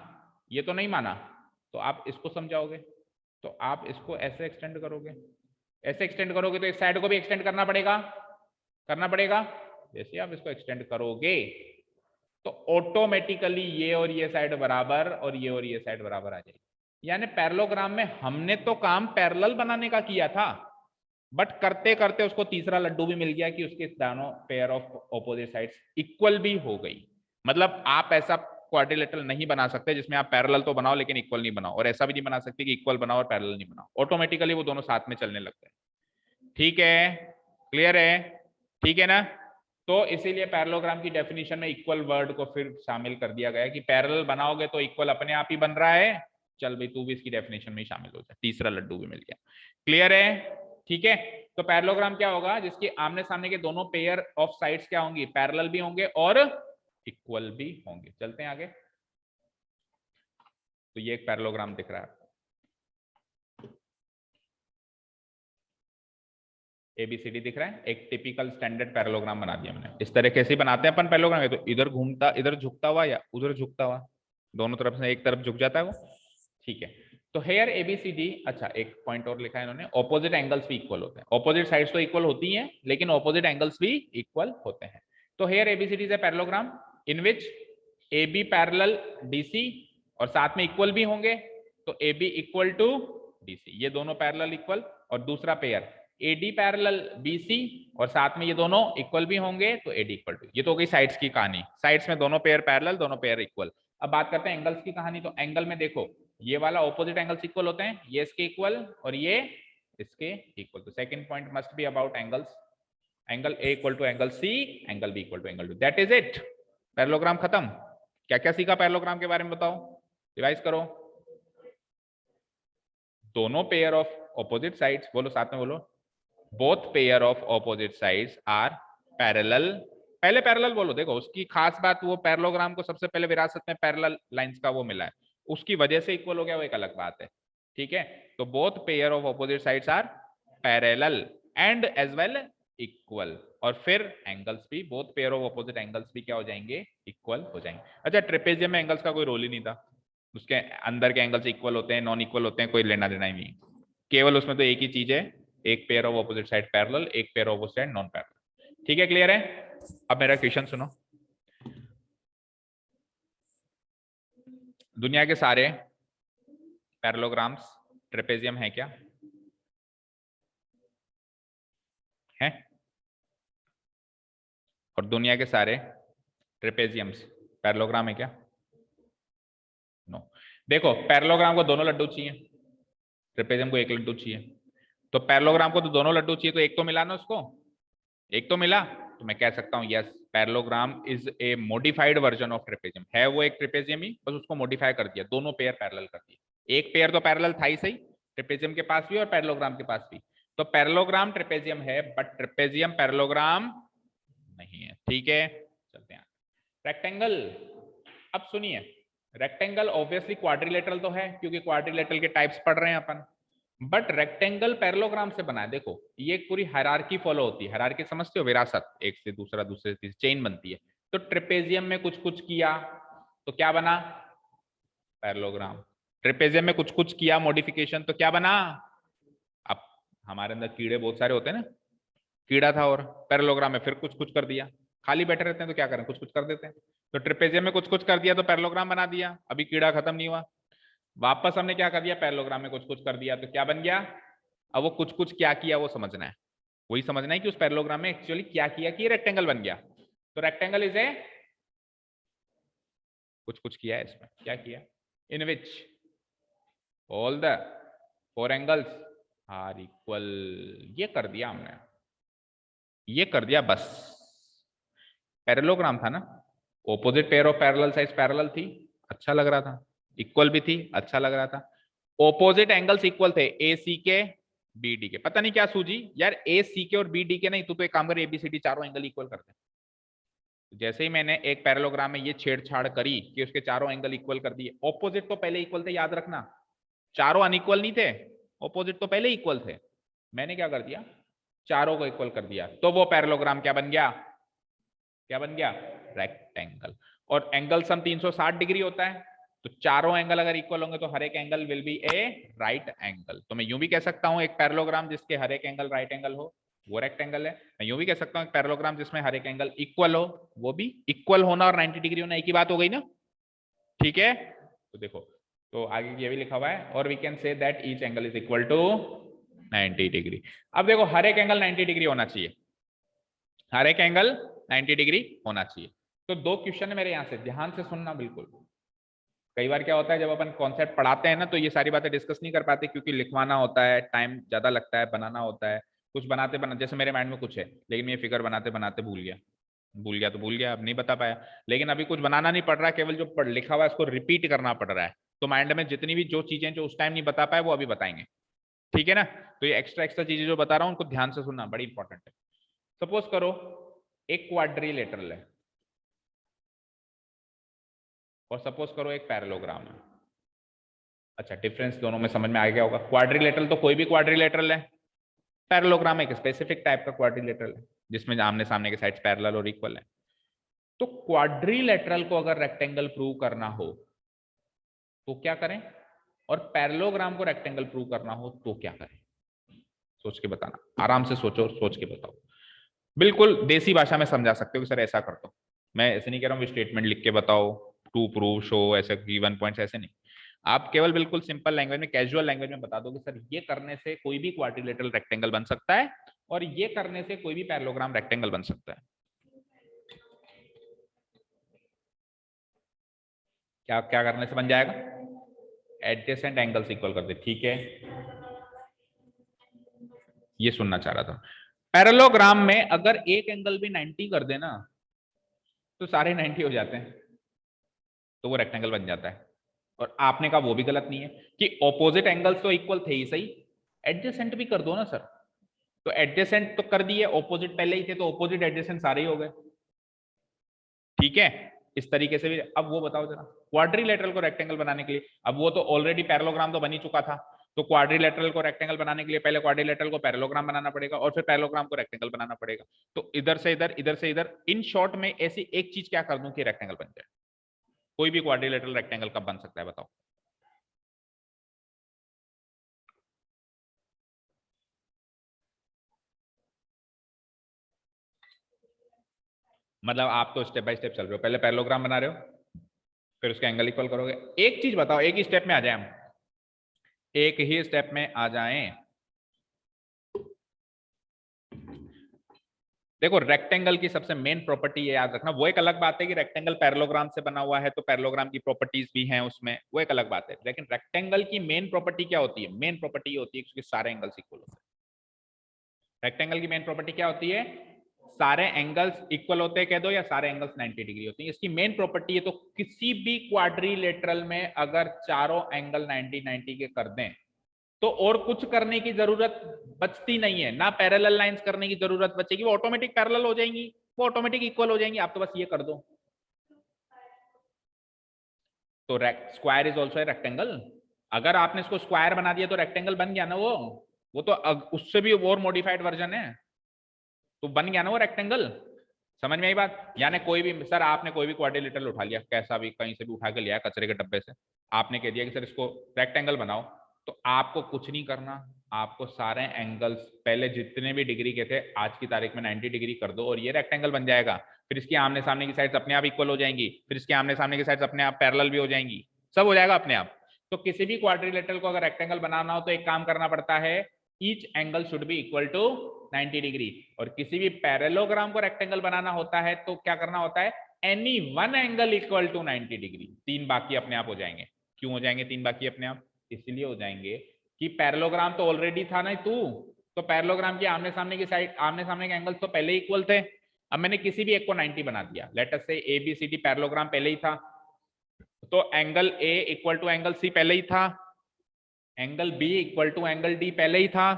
Speaker 1: ये तो नहीं माना, तो आप इसको समझाओगे, तो आप इसको ऐसे एक्सटेंड करोगे, ऐसे एक्सटेंड करोगे तो इस साइड को भी एक्सटेंड करना पड़ेगा। जैसे आप इसको एक्सटेंड करोगे तो ऑटोमेटिकली ये और ये साइड बराबर और ये साइड बराबर आ जाएगी। यानी पैरेललोग्राम में हमने तो काम पैरेलल बनाने का किया था, बट करते करते उसको तीसरा लड्डू भी मिल गया कि उसके दोनों pair of opposite sides equal भी हो गई। मतलब आप ऐसा क्वाड्रिलेटरल नहीं बना सकते जिसमें आप पैरेलल तो बनाओ लेकिन इक्वल नहीं बनाओ, और ऐसा भी नहीं बना सकते कि इक्वल बनाओ और पैरेलल नहीं बनाओ, ऑटोमेटिकली वो दोनों साथ में चलने लगते हैं। ठीक है, क्लियर है? ठीक है ना? तो इसीलिए पैरेललोग्राम की डेफिनेशन में इक्वल वर्ड को फिर शामिल कर दिया गया कि पैरेलल बनाओगे तो इक्वल अपने आप ही बन रहा है, चल भाई तू भी इसकी डेफिनेशन में ही शामिल हो जा, तीसरा लड्डू भी मिल गया। क्लियर है? ठीक है, तो पैरेललोग्राम क्या होगा, जिसके आमने सामने के दोनों पेयर ऑफ साइड्स क्या होंगी, पैरेलल भी होंगे और इक्वल भी होंगे। चलते हैं आगे। तो ये एक पैरेललोग्राम दिख रहा है, एबीसीडी दिख रहा है, एक टिपिकल स्टैंडर्ड पैरेललोग्राम बना दिया मैंने। इस तरीके से बनाते हैं अपन पैरेललोग्राम, तो इधर घूमता, इधर झुकता हुआ या उधर झुकता हुआ, दोनों तरफ से एक तरफ झुक जाता है वो। ठीक है, तो हेयर एबीसीडी। अच्छा एक पॉइंट और लिखा है इन्होंने, ऑपोजिट एंगल्स भी इक्वल होते हैं। ऑपोजिट साइड्स तो इक्वल होती हैं लेकिन ऑपोजिट एंगल्स भी इक्वल होते हैं। तो here ABCD is a parallelogram in which A B parallel DC और साथ में इक्वल भी होंगे, तो A B equal to DC, ये दोनों पैरेलल इक्वल, और दूसरा पेयर एडी पैरेलल बीसी और साथ में ये दोनों इक्वल भी होंगे तो एडी इक्वल टू। ये तो हो गई साइड्स की कहानी, साइड्स में दोनों पेयर पैरेलल, दोनों पेयर इक्वल। अब बात करते हैं एंगल्स की कहानी। तो एंगल में देखो ये वाला ऑपोजिट एंगल्स इक्वल होते हैं, ये इसके इक्वल और ये इसके इक्वल। तो second point must be about angles, angle A equal to angle C, angle B equal to angle two, that is it. Parallelogram खत्म। क्या क्या सीखा पैरेललोग्राम के बारे में बताओ, रिवाइज करो। दोनों पेयर ऑफ ऑपोजिट साइड्स, बोलो साथ में बोलो, both pair of opposite sides are parallel. पहले पैरेलल बोलो, देखो उसकी खास बात, वो पैरेललोग्राम को सबसे पहले विरासत में पैरेलल लाइंस का वो मिला है, उसकी वजह से इक्वल हो गया, वो एक अलग बात है। ठीक है, तो both pair of opposite sides are parallel and as well equal, और फिर एंगल्स भी, both pair of opposite angles भी क्या हो जाएंगे, इक्वल हो जाएंगे। अच्छा ट्रेपेजियम में एंगल्स का कोई रोल ही नहीं था, उसके अंदर के एंगल्स इक्वल होते हैं नॉन इक्वल होते हैं, कोई लेना देना ही नहीं, केवल उसमें तो एक ही चीज है, एक pair of opposite side parallel, एक pair of opposite side non parallel. ठीक है, क्लियर है? अब मेरा क्वेश्चन सुनो, दुनिया के सारे पैरेललोग्राम्स ट्रेपेजियम है क्या? है? और दुनिया के सारे ट्रेपेजियम्स पैरेललोग्राम है क्या? नो। देखो पैरेललोग्राम को दोनों लड्डू चाहिए, ट्रेपेजियम को एक लड्डू चाहिए। तो पैरेललोग्राम को तो दोनों लड्डू चाहिए, तो एक तो मिला ना उसको, एक तो मिला। तो मैं कह सकता हूं yes, parallelogram is a modified version of trapezium. है वो एक ट्रेपेजियम ही, बस उसको मॉडिफाई कर दिया, दोनों पेयर पैरेलल कर दिए। एक पेयर तो पैरेलल था ही सही, ट्रेपेजियम के पास भी और पैरेललोग्राम के पास भी। तो पैरेललोग्राम ट्रेपेजियम है, बट ट्रेपेजियम पैरेललोग्राम नहीं है। ठीक है, चलते हैं। रेक्टेंगल, अब सुनिए, रेक्टेंगल ऑब्वियसली क्वाड्रिलेटरल तो है, क्योंकि क्वाड्रिलेटरल के टाइप्स पढ़ रहे हैं अपन। बट रेक्टेंगल पैरेललोग्राम से बना है। देखो ये एक पूरी हायरार्की फॉलो होती है। हायरार्की समझते हो? विरासत, एक से दूसरा, दूसरे से तीसरा, चेन बनती है। तो ट्रेपेजियम में कुछ कुछ किया तो क्या बना? पैरेललोग्राम। ट्रेपेजियम में कुछ कुछ किया मॉडिफिकेशन तो क्या बना? अब हमारे अंदर कीड़े बहुत सारे होते हैं ना, कीड़ा था और पैरेललोग्राम में फिर कुछ कुछ कर दिया। खाली बैठे रहते हैं तो क्या करें, कुछ कुछ कर देते हैं। तो ट्रेपेजियम में कुछ कुछ कर दिया तो पैरेललोग्राम बना दिया, अभी कीड़ा खत्म नहीं हुआ। वापस हमने क्या कर दिया, पैरेललोग्राम में कुछ कुछ कर दिया तो क्या बन गया? अब वो कुछ कुछ क्या किया वो समझना है, वही समझना है कि उस पैरेललोग्राम में एक्चुअली क्या किया कि रेक्टेंगल बन गया। तो रेक्टेंगल इज ए, कुछ कुछ किया है इसमें, क्या किया? In which all the four angles are equal, ये कर दिया हमने, ये कर दिया बस। पैरेललोग्राम था ना, opposite pair of parallel size parallel थी, अच्छा लग रहा था, इक्वल भी थी, अच्छा लग रहा था। ऑपोजिट एंगल्स इक्वल थे, ए सी के बी डी के। पता नहीं क्या सूझी यार, ए सी के और बी डी के नहीं, तू तो एक काम कर, एबीसीडी चारों एंगल इक्वल कर दे। जैसे ही मैंने एक पैरेललोग्राम में ये छेड़छाड़ करी कि उसके चारों एंगल इक्वल कर दिए, ऑपोजिट तो पहले इक्वल थे, याद रखना, चारों अनइक्वल नहीं थे, ऑपोजिट तो पहले इक्वल थे। मैंने क्या कर दिया, चारों को इक्वल कर दिया, तो वो पैरेललोग्राम क्या बन गया? क्या बन गया? रेक्टेंगल। और एंगल सम 360 डिग्री होता है, तो चारों एंगल अगर इक्वल होंगे तो हर एक angle will be A right angle. तो मैं यूं भी कह सकता हूं एक पैरेललोग्राम जिसके हर एक एंगल राइट एंगल हो वो रेक्टेंगल है। मैं यूं भी कह सकता हूं एक पैरेललोग्राम जिसमें हर एक एंगल इक्वल हो वो भी, इक्वल होना और 90 डिग्री होना एक ही बात हो गई ना। ठीक है, तो देखो, तो आगे ये भी लिखा हुआ है, और we can say that each angle is equal to 90 degree. अब देखो हर एक एंगल 90 डिग्री होना चाहिए, हर एक एंगल 90 डिग्री होना चाहिए। तो दो क्वेश्चन है मेरे यहां से, ध्यान से सुनना बिल्कुल। कई बार क्या होता है जब अपन कॉन्सेप्ट पढ़ाते हैं ना तो ये सारी बातें डिस्कस नहीं कर पाते, क्योंकि लिखवाना होता है, टाइम ज्यादा लगता है, बनाना होता है, कुछ बनाते बना, जैसे मेरे माइंड में कुछ है लेकिन ये फिगर बनाते बनाते भूल गया, भूल गया तो भूल गया, अब नहीं बता पाया। लेकिन अभी कुछ बनाना नहीं पड़ रहा, केवल जो पढ़ लिखा हुआ है उसको रिपीट करना पड़ रहा है। तो माइंड में जितनी भी जो चीजें जो उस टाइम नहीं बता पाए वो अभी बताएंगे। ठीक है ना? तो ये एक्स्ट्रा एक्स्ट्रा चीजें जो बता रहा हूँ उनको ध्यान से सुनना, बड़ी इंपॉर्टेंट है। सपोज करो एक क्वाड्रिलेटरल है, और सपोज करो एक पैरेललोग्राम है। अच्छा, डिफरेंस दोनों में समझ में आ गया होगा। क्वाड्रिलेटरल तो कोई भी क्वाड्रिलेटरल है, पैरेललोग्राम एक स्पेसिफिक टाइप का क्वाड्रिलेटरल है जिसमें आमने सामने के साइड्स पैरेलल और इक्वल है। तो क्वाड्रिलेटरल को अगर रेक्टेंगल प्रूव करना हो तो क्या करें, और पैरेललोग्राम को रेक्टेंगल प्रूव करना हो तो क्या करें? सोच के बताना, आराम से सोचो, सोच के बताओ। बिल्कुल देसी भाषा में समझा सकते हो कि सर ऐसा कर दो, मैं ऐसे नहीं कह रहा हूँ स्टेटमेंट लिख के बताओ, टू प्रूव शो, ऐसे गिवन पॉइंट्स, ऐसे नहीं। आप केवल बिल्कुल सिंपल लैंग्वेज में, कैजुअल लैंग्वेज में बता दो कि सर ये करने से कोई भी क्वाड्रिलेटरल रेक्टेंगल बन सकता है, और ये करने से कोई भी पैरेललोग्राम रेक्टेंगल बन सकता है। क्या क्या करने से बन जाएगा? एडजेसेंट एंगल्स इक्वल कर दे। ठीक है, ये सुनना चाह रहा था। पैरेललोग्राम में अगर एक एंगल भी 90 कर देना तो सारे 90 हो जाते हैं, तो वो रेक्टेंगल बन जाता है। और आपने कहा वो भी गलत नहीं है कि ऑपोजिट एंगल्स तो इक्वल थे ही सही, एडजेसेंट भी कर दो ना सर। तो एडजेसेंट तो कर दिए, ऑपोजिट पहले ही थे तो ऑपोजिट एडजेसेंट सारे ही हो गए। ठीक है, इस तरीके से भी। अब वो बताओ जरा, क्वाड्रिलेटरल को रेक्टेंगल बनाने के लिए, अब वो तो ऑलरेडी पैरेललोग्राम तो बन ही चुका था, तो क्वाड्रिलेटरल को रेक्टेंगल बनाने के लिए पहले क्वाड्रिलेटरल को पैरेललोग्राम बनाना पड़ेगा और फिर पैरेललोग्राम को रेक्टेंगल बनाना पड़ेगा। तो इधर से इधर, इधर से इधर, इन शॉर्ट में ऐसी एक चीज क्या कर दूं कि रेक्टेंगल बन जाए? कोई भी क्वाड्रिलेटरल रेक्टेंगल कब बन सकता है बताओ? मतलब आप तो स्टेप बाय स्टेप चल रहे हो, पहले पैरेललोग्राम बना रहे हो, फिर उसका एंगल इक्वल करोगे। एक चीज बताओ, एक ही स्टेप में आ जाए हम, एक ही स्टेप में आ जाएं। देखो रेक्टेंगल की सबसे मेन प्रॉपर्टी ये याद रखना, वो एक अलग बात है कि रेक्टेंगल पैरेललोग्राम से बना हुआ है तो पैरेललोग्राम की प्रॉपर्टीज भी हैं उसमें, वो एक अलग बात है। लेकिन रेक्टेंगल की मेन प्रॉपर्टी क्या होती है? मेन प्रॉपर्टी ये होती है कि सारे एंगल्स इक्वल होते हैं। रेक्टेंगल की मेन प्रॉपर्टी क्या होती है? सारे एंगल्स इक्वल होते हैं कह दो, या सारे एंगल्स 90 डिग्री होते हैं, इसकी मेन प्रॉपर्टी है। तो किसी भी क्वाड्रिलेटरल में अगर चारों एंगल 90 के कर दें तो और कुछ करने की जरूरत बचती नहीं है, ना पैरेलल लाइंस करने की जरूरत बचेगी, वो ऑटोमेटिक पैरेलल हो जाएंगी, वो ऑटोमेटिक इक्वल हो जाएंगी। आप तो बस ये कर दो। तो square is also a rectangle. अगर आपने इसको स्क्वायर बना दिया तो रेक्टेंगल बन गया ना वो तो उससे भी और मॉडिफाइड वर्जन है, तो बन गया ना वो रेक्टेंगल। समझ में आई बात? यानी कोई भी सर, आपने कोई भी क्वाड्रिलेटरल उठा लिया, कैसा भी कहीं से भी उठा के लिया कचरे के डब्बे से, आपने कह दिया कि सर इसको रेक्टेंगल बनाओ, तो आपको कुछ नहीं करना, आपको सारे एंगल्स पहले जितने भी डिग्री के थे आज की तारीख में 90 डिग्री कर दो और ये रेक्टेंगल बन जाएगा। फिर इसकी आमने सामने की साइड्स अपने आप इक्वल हो जाएंगी, फिर इसके आमने सामने की साइड्स अपने आप पैरेलल भी हो जाएंगी, सब हो जाएगा अपने आप। तो किसी भी क्वाड्रिलेटरल को अगर रेक्टेंगल बनाना हो तो एक काम करना पड़ता है, each angle should be equal to 90 degree. और किसी भी पैरेललोग्राम को रेक्टेंगल बनाना होता है तो क्या करना होता है? Any one angle equal to 90 degree. तीन बाकी अपने आप हो जाएंगे। क्यों हो जाएंगे तीन बाकी अपने आप? इसलिए हो जाएंगे कि पैरेललोग्राम तो ऑलरेडी था ना तू, तो पैरेललोग्राम की आमने सामने की साइड, आमने सामने के एंगल्स तो पहले ही इक्वल थे। अब मैंने किसी भी एक को 90 बना दिया, लेट अस से ABCD पैरेललोग्राम पहले ही था, तो angle A equal to angle C पहले ही था, angle B equal to angle D पहले ही था।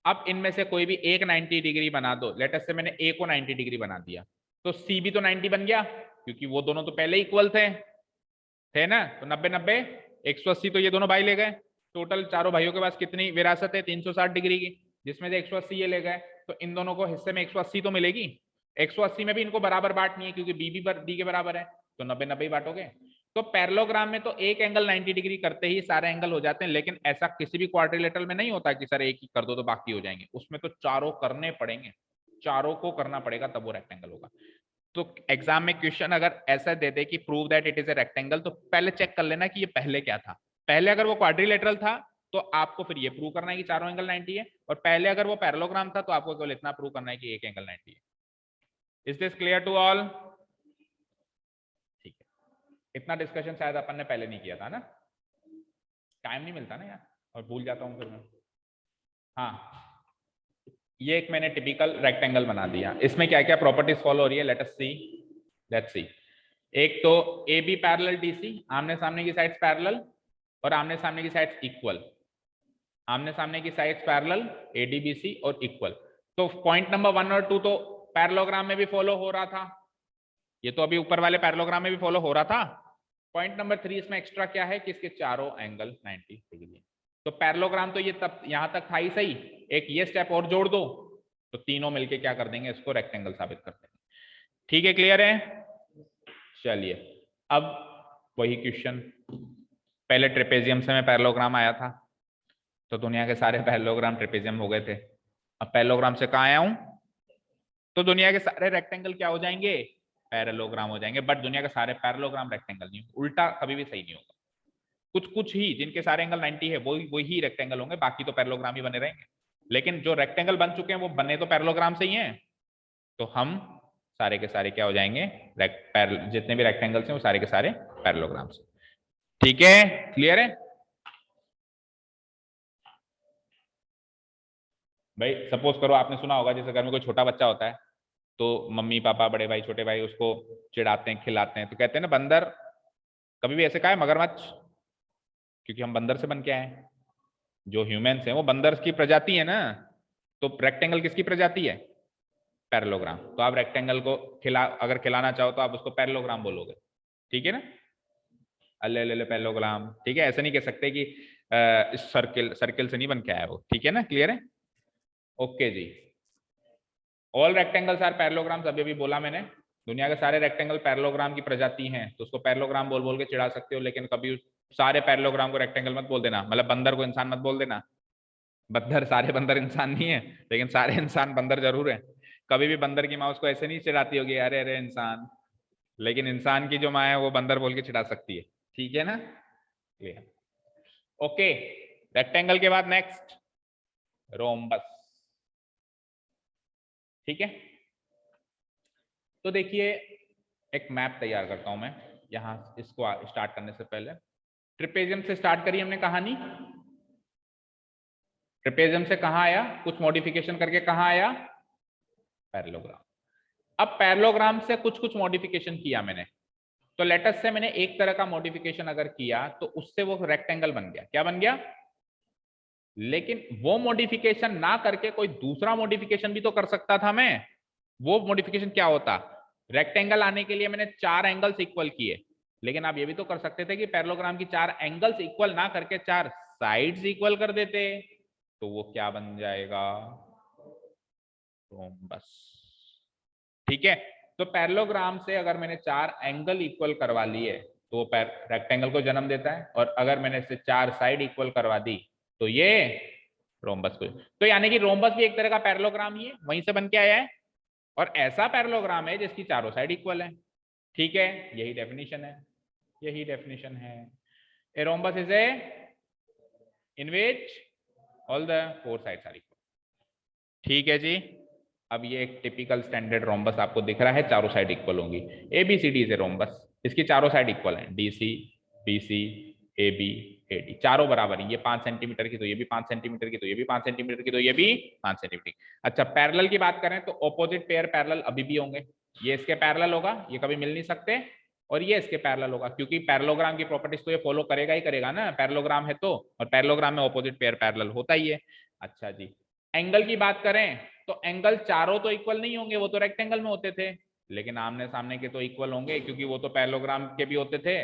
Speaker 1: अब इनमें से कोई भी एक 90 डिग्री बना दो, लेट अस से मैंने A को 90 डिग्री बना दिया, तो C भी तो 90 बन गया, क्योंकि वो दोनों तो पहले इक्वल थे ना। तो 90 90 180, तो ये दोनों भाई ले गए। टोटल चारों भाइयों के पास कितनी विरासत है? 360 डिग्री की, जिसमें से 180 ये ले गए, तो इन दोनों को हिस्से में 180 तो मिलेगी। 180 में भी इनको बराबर बांटनी है क्योंकि बी भी डी के बराबर है, तो 90 90 बांटोगे। तो पैरेललोग्राम में तो एक एंगल 90 डिग्री करते ही सारे एंगल हो जाते हैं, लेकिन ऐसा किसी भी क्वाड्रिलेटरल में नहीं होता कि सर एक ही कर दो तो बाकी हो जाएंगे। उसमें तो चारों करने पड़ेंगे, चारों को करना पड़ेगा तब वो रेक्टेंगल होगा। तो एग्जाम में क्वेश्चन अगर ऐसा दे दे कि prove that it is a rectangle, तो पहले चेक कर लेना कि ये पहले क्या था। पहले अगर वो क्वाड्रिलेटरल था तो आपको फिर ये प्रूव करना है कि चारों एंगल 90 है, और पहले अगर वो पैरेललोग्राम था तो आपको केवल इतना प्रूव करना है कि एक एंगल 90 है। Is this clear to all? ठीक है, इतना डिस्कशन शायद अपन ने पहले नहीं किया था ना, टाइम नहीं मिलता ना यार, और भूल जाता हूँ फिर मैं। हाँ, ये एक मैंने टिपिकल रेक्टेंगल बना दिया, इसमें क्या क्या प्रॉपर्टीज फॉलो हो रही है, let us C, let's see. एक तो AB पैरेलल DC, आमने सामने की साइड्स पैरेलल और आमने सामने की साइड्स इक्वल, आमने सामने की साइड्स पैरेलल ADBC और इक्वल। तो पॉइंट नंबर 1 और 2 तो पैरेललोग्राम में भी फॉलो हो रहा था, ये तो अभी ऊपर वाले पैरेललोग्राम में भी फॉलो हो रहा था। पॉइंट नंबर 3 इसमें एक्स्ट्रा क्या है कि इसके चारों एंगल 90 डिग्री। तो पैरेललोग्राम तो ये तब यहां तक था ही सही, एक ये स्टेप और जोड़ दो तो तीनों मिलके क्या कर देंगे, इसको रेक्टेंगल साबित कर देंगे। ठीक है, क्लियर है? चलिए अब वही क्वेश्चन, पहले ट्रेपेजियम से मैं पैरेललोग्राम आया था तो दुनिया के सारे पैरेललोग्राम ट्रेपेजियम हो गए थे। अब पैरेललोग्राम से कहाँ आया हूं तो दुनिया के सारे रेक्टेंगल क्या हो जाएंगे, पैरेललोग्राम हो जाएंगे। बट दुनिया के सारे पैरेललोग्राम रेक्टेंगल नहीं, उल्टा कभी भी सही नहीं होगा। कुछ कुछ ही जिनके सारे एंगल 90 है वही रेक्टेंगल होंगे, बाकी तो पैरेललोग्राम ही बने रहेंगे। लेकिन जो रेक्टेंगल बन चुके हैं वो बने तो पैरेललोग्राम से ही हैं, तो हम सारे के सारे क्या हो जाएंगे, जितने भी रेक्टेंगल्स हैं वो सारे के सारे पैरेललोग्राम से। ठीक है, क्लियर है भाई? सपोज करो आपने सुना होगा जैसे घर में कोई छोटा बच्चा होता है तो मम्मी पापा बड़े भाई छोटे भाई उसको चिढ़ाते हैं खिलाते हैं, तो कहते हैं ना बंदर, कभी भी ऐसे कहा है मगरमच्छ? क्योंकि हम बंदर से बन के आए हैं, जो ह्यूमंस हैं वो बंदर की प्रजाति है ना। तो रेक्टेंगल किसकी प्रजाति है? पैरेललोग्राम। तो आप रेक्टेंगल को अगर खिलाना चाहो तो आप उसको पैरेललोग्राम बोलोगे, ठीक है ना? अल्ले अल्ले पैरेललोग्राम, ठीक है? ऐसा नहीं कह सकते कि सर्किल सर्किल से नहीं बन के आया वो, ठीक है ना? क्लियर है? ओके जी। ऑल रेक्टेंगल्स आर पैरेललोग्राम्स, अभी अभी बोला मैंने, दुनिया के सारे रेक्टेंगल पैरेललोग्राम की प्रजाति हैं, तो उसको पैरेललोग्राम बोल बोल के चिढ़ा सकते हो, लेकिन कभी सारे पैरेललोग्राम को रेक्टेंगल मत बोल देना, मतलब बंदर को इंसान मत बोल देना। बंदर, सारे बंदर इंसान नहीं है, लेकिन सारे इंसान बंदर जरूर है। कभी भी बंदर की माँ उसको ऐसे नहीं चिढ़ाती होगी, अरे अरे इंसान, लेकिन इंसान की जो माँ है वो बंदर बोल के चिढ़ा सकती है, ठीक है ना? क्लियर? ओके, रेक्टेंगल के बाद नेक्स्ट रोम्बस। ठीक है, तो देखिए एक मैप तैयार करता हूं मैं यहां, इसको स्टार्ट करने से पहले ट्रिपेजियम से स्टार्ट करी हमने कहानी। ट्रिपेजियम से कहां आया, कुछ मॉडिफिकेशन करके कहां आया, पैरेललोग्राम। अब पैरेललोग्राम से कुछ कुछ मॉडिफिकेशन किया मैंने, तो लेटस से मैंने एक तरह का मॉडिफिकेशन अगर किया तो उससे वो रेक्टेंगल बन गया। क्या बन गया? लेकिन वो मॉडिफिकेशन ना करके कोई दूसरा मॉडिफिकेशन भी तो कर सकता था मैं। वो मॉडिफिकेशन क्या होता? रेक्टेंगल आने के लिए मैंने 4 एंगल्स इक्वल किए, लेकिन आप ये भी तो कर सकते थे कि पैरेललोग्राम की 4 एंगल्स इक्वल ना करके 4 साइड्स इक्वल कर देते, तो वो क्या बन जाएगा, रोम्बस। ठीक है, तो पैरेललोग्राम से अगर मैंने 4 एंगल इक्वल करवा लिए तो वो रेक्टेंगल को जन्म देता है, और अगर मैंने इससे 4 साइड इक्वल करवा दी तो ये रोम्बस को। तो यानी कि रोम्बस भी एक तरह का पैरेललोग्राम ही है, वहीं से बन के आया है, और ऐसा पैरेललोग्राम है जिसकी चारों साइड इक्वल है। ठीक है, यही डेफिनेशन है, यही डेफिनेशन है। A rhombus is a in which all the 4 sides are equal. ठीक है जी, अब ये एक टिपिकल स्टैंडर्ड रोम्बस आपको दिख रहा है, चारों साइड इक्वल होंगी। ABCD से रोम्बस, इसकी चारों साइड इक्वल हैं, DC BC AB AD, चारों बराबर है। ये 5 सेंटीमीटर की तो ये भी 5 सेंटीमीटर की, तो ये भी 5 सेंटीमीटर की, तो ये भी 5 सेंटीमीटर। अच्छा, पैरेलल की बात करें तो ऑपोजिट पेयर पैरेलल अभी भी होंगे। ये इसके पैरेलल होगा, ये कभी मिल नहीं सकते, और ये इसके पैरेलल होगा, क्योंकि पैरेललोग्राम की प्रॉपर्टीज तो ये फॉलो करेगा ही करेगा ना, पैरेललोग्राम है तो, और पैरेललोग्राम में ऑपोजिट पेयर पैरेलल होता ही है। अच्छा जी, एंगल की बात करें तो एंगल चारों तो इक्वल नहीं होंगे, वो तो रेक्टेंगल में होते थे, लेकिन आमने सामने के तो इक्वल होंगे, क्योंकि वो तो पैरेललोग्राम के भी होते थे।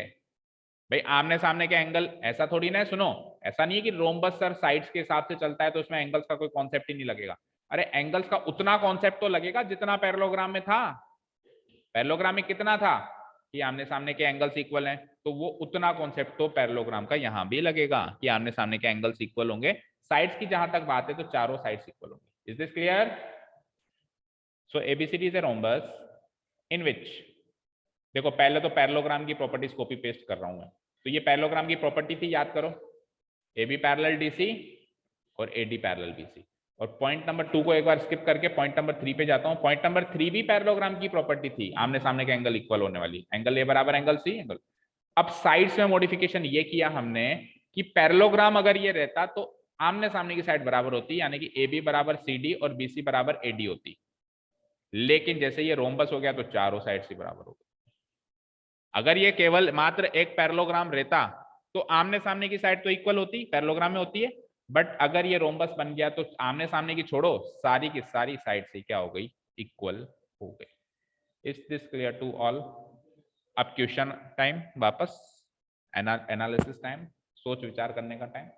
Speaker 1: भाई आमने सामने के एंगल ऐसा थोड़ी ना है, सुनो, ऐसा नहीं है कि रोम्बस सर साइड्स के हिसाब से चलता है तो उसमें एंगल्स का कोई कॉन्सेप्ट ही नहीं लगेगा। अरे एंगल्स का उतना कॉन्सेप्ट तो लगेगा जितना पैरेललोग्राम में था। पैरेललोग्राम में कितना था कि आमने सामने के एंगल्स इक्वल हैं, तो वो उतना कॉन्सेप्ट तो पैरेललोग्राम का यहां भी लगेगा कि आमने सामने के एंगल्स इक्वल होंगे। साइड्स की जहां तक बात है तो चारों साइड्स इक्वल होंगे। Is this clear? So ABCD is a rhombus in which, देखो पहले तो पैरेललोग्राम की प्रॉपर्टीज कॉपी पेस्ट कर रहा हूं मैं, तो ये पैरेललोग्राम की प्रॉपर्टी थी, याद करो, AB पैरेलल DC और AD पैरेलल BC। और पॉइंट नंबर 2 को एक बार स्किप करके पॉइंट नंबर 3 पे जाता हूं। पॉइंट नंबर 3 भी पैरेललोग्राम की प्रॉपर्टी थी, आमने सामने के एंगल इक्वल होने वाली, एंगल A बराबर एंगल C एंगल। अब साइड्स में मॉडिफिकेशन ये किया हमने कि पैरेललोग्राम अगर ये रहता तो आमने सामने की साइड बराबर होती, यानी कि AB बराबर CD और BC बराबर AD होती, लेकिन जैसे ये रोम्बस हो गया तो चारों साइड से बराबर हो गई। अगर ये केवल मात्र एक पैरेललोग्राम रहता तो आमने सामने की साइड तो इक्वल होती, पैरेललोग्राम में होती है, बट अगर ये रोम्बस बन गया तो आमने सामने की छोड़ो, सारी की सारी साइड से क्या हो गई, इक्वल हो गई। Is this clear to all? अब क्वेश्चन टाइम, वापस एनालिसिस टाइम, सोच विचार करने का टाइम।